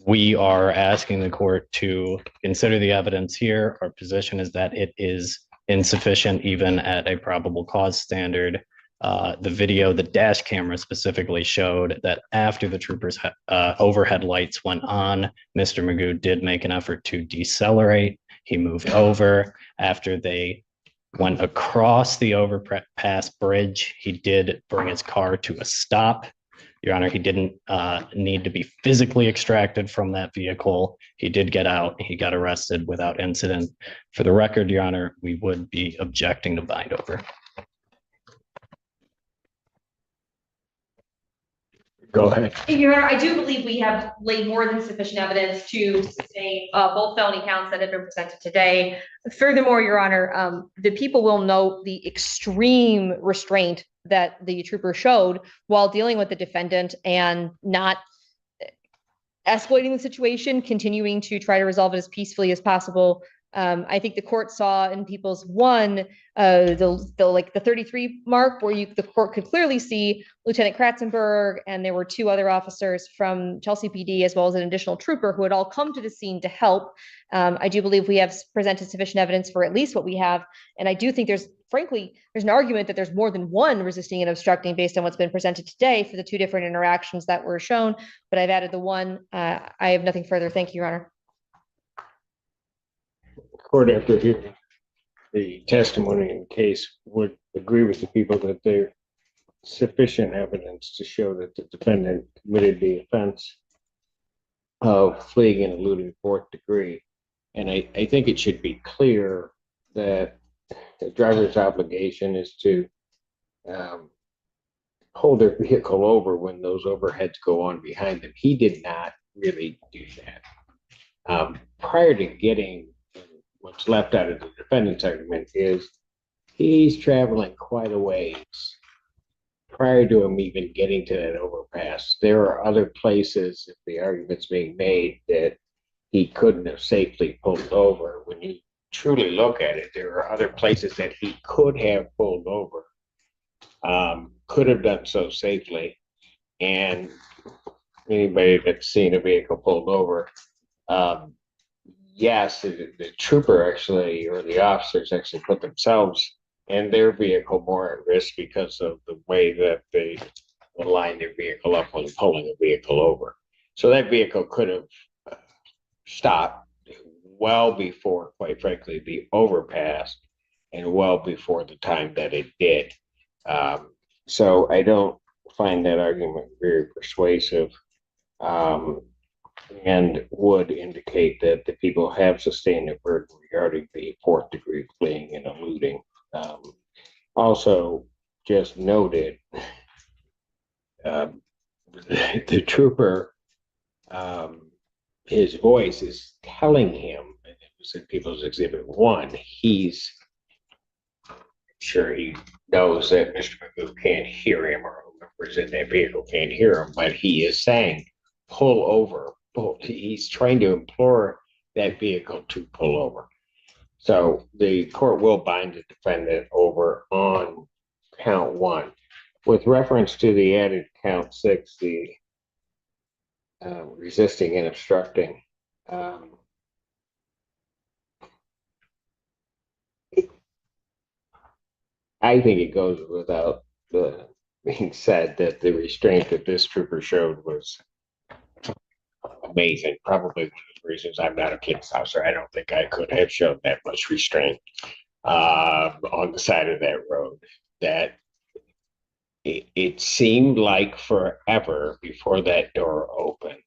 We are asking the court to consider the evidence here. Our position is that it is insufficient even at a probable cause standard. The video, the dash camera specifically showed that after the troopers' overhead lights went on, Mr. Magoo did make an effort to decelerate. He moved over. After they went across the overpass bridge, he did bring his car to a stop. Your Honor, he didn't need to be physically extracted from that vehicle. He did get out. He got arrested without incident. For the record, Your Honor, we would be objecting to bind over. Go ahead. Your Honor, I do believe we have laid more than sufficient evidence to sustain both felony counts that have been presented today. Furthermore, Your Honor, the people will note the extreme restraint that the trooper showed while dealing with the defendant and not escalating the situation, continuing to try to resolve it as peacefully as possible. I think the court saw in People's 1, the 33 mark where the court could clearly see Lieutenant Kratzenberg, and there were 2 other officers from Chelsea PD as well as an additional trooper who had all come to the scene to help. I do believe we have presented sufficient evidence for at least what we have. And I do think there's an argument that there's more than one resisting and obstructing based on what's been presented today for the 2 different interactions that were shown. But I've added the 1. I have nothing further. Thank you, Your Honor. Court, after hearing the testimony in the case, would agree with the people that there's sufficient evidence to show that the defendant committed the offense of fleeing and eluding 4th degree. And I think it should be clear that the driver's obligation is to hold their vehicle over when those overheads go on behind them. He did not really do that. Prior to getting what's left out of the defendant's argument is he's traveling quite a ways prior to him even getting to that overpass. There are other places, if the argument's being made, that he couldn't have safely pulled over. When you truly look at it, there are other places that he could have pulled over, could have done so safely. And anybody that's seen a vehicle pulled over, yes, the trooper actually, or the officers actually put themselves and their vehicle more at risk because of the way that they line their vehicle up when pulling a vehicle over. So that vehicle could have stopped well before, quite frankly, the overpass and well before the time that it did. So I don't find that argument very persuasive. and would indicate that the people have sustained a burden regarding the fourth degree fleeing and eluding. Also, just noted, the trooper, his voice is telling him, and it was in People's Exhibit 1, he's sure he knows that Mr. Magoo can't hear him, or whoever's in that vehicle can't hear him, but he is saying, pull over. He's trying to implore that vehicle to pull over. So the court will bind the defendant over on count 1. With reference to the added count 6, the resisting and obstructing, I think it goes without being said that the restraint that this trooper showed was amazing. Probably one of the reasons I'm not a police officer. I don't think I could have shown that much restraint on the side of that road. That it seemed like forever before that door opened.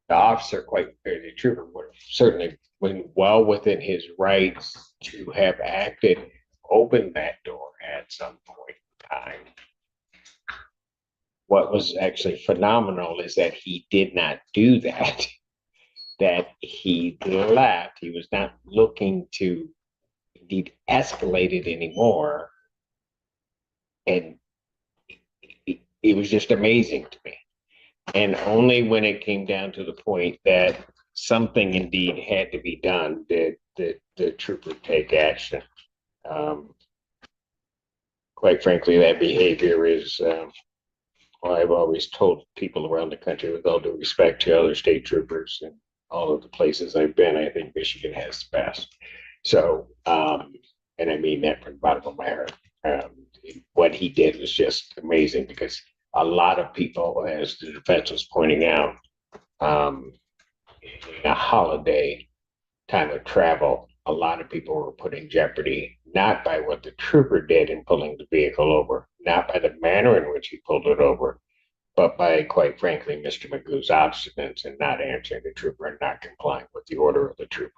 The officer, the trooper, would have certainly been well within his rights to have acted, opened that door at some point in time. What was actually phenomenal is that he did not do that, that he left. He was not looking to indeed escalate it anymore. And it was just amazing to me. And only when it came down to the point that something indeed had to be done did the trooper take action. Quite frankly, that behavior is, well, I've always told people around the country, with all due respect to other state troopers and all of the places I've been, I think Michigan has the best. So, and I mean that from the bottom of my heart. What he did was just amazing, because a lot of people, as the defense was pointing out, a holiday time of travel, a lot of people were put in jeopardy, not by what the trooper did in pulling the vehicle over, not by the manner in which he pulled it over, but by, quite frankly, Mr. Magoo's obstinance in not answering the trooper and not complying with the order of the trooper.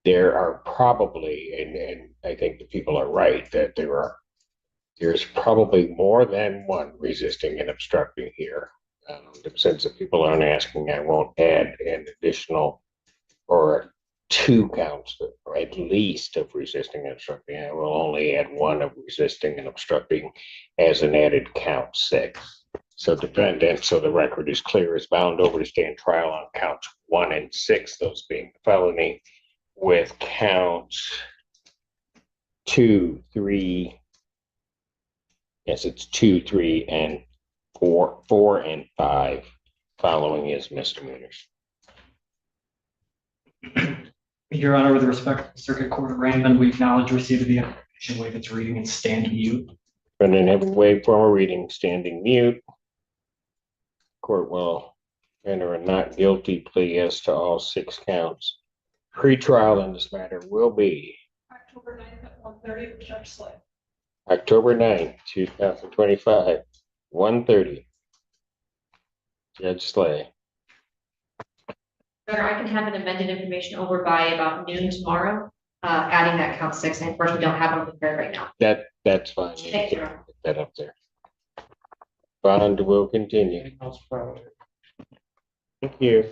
There are probably, and I think the people are right, that there's probably more than one resisting and obstructing here. Since the people aren't asking, I won't add an additional or 2 counts, or at least, of resisting and obstructing. I will only add 1 of resisting and obstructing as an added count 6. So defendant, so the record is clear, is bound over to stand trial on counts 1 and 6, those being the felony, with counts 2, 3. Yes, it's 2, 3, and 4 and 5 following as misdemeanors. Your Honor, with respect to the Circuit Court of Raymond, we acknowledge receipt of the information, waive its reading, and stand mute. Defendant having waived formal reading, standing mute. Court will enter a not guilty plea as to all 6 counts. Pre-trial in this matter will be October 9th at 1:30 with Judge Slay. October 9th, 2025, 1:30. Judge Slay. Governor, I can have an amended information over by about noon tomorrow, adding that count 6. And of course, we don't have them prepared right now. That's fine. You Thank you. can put that up there. Bond will continue. Thank you.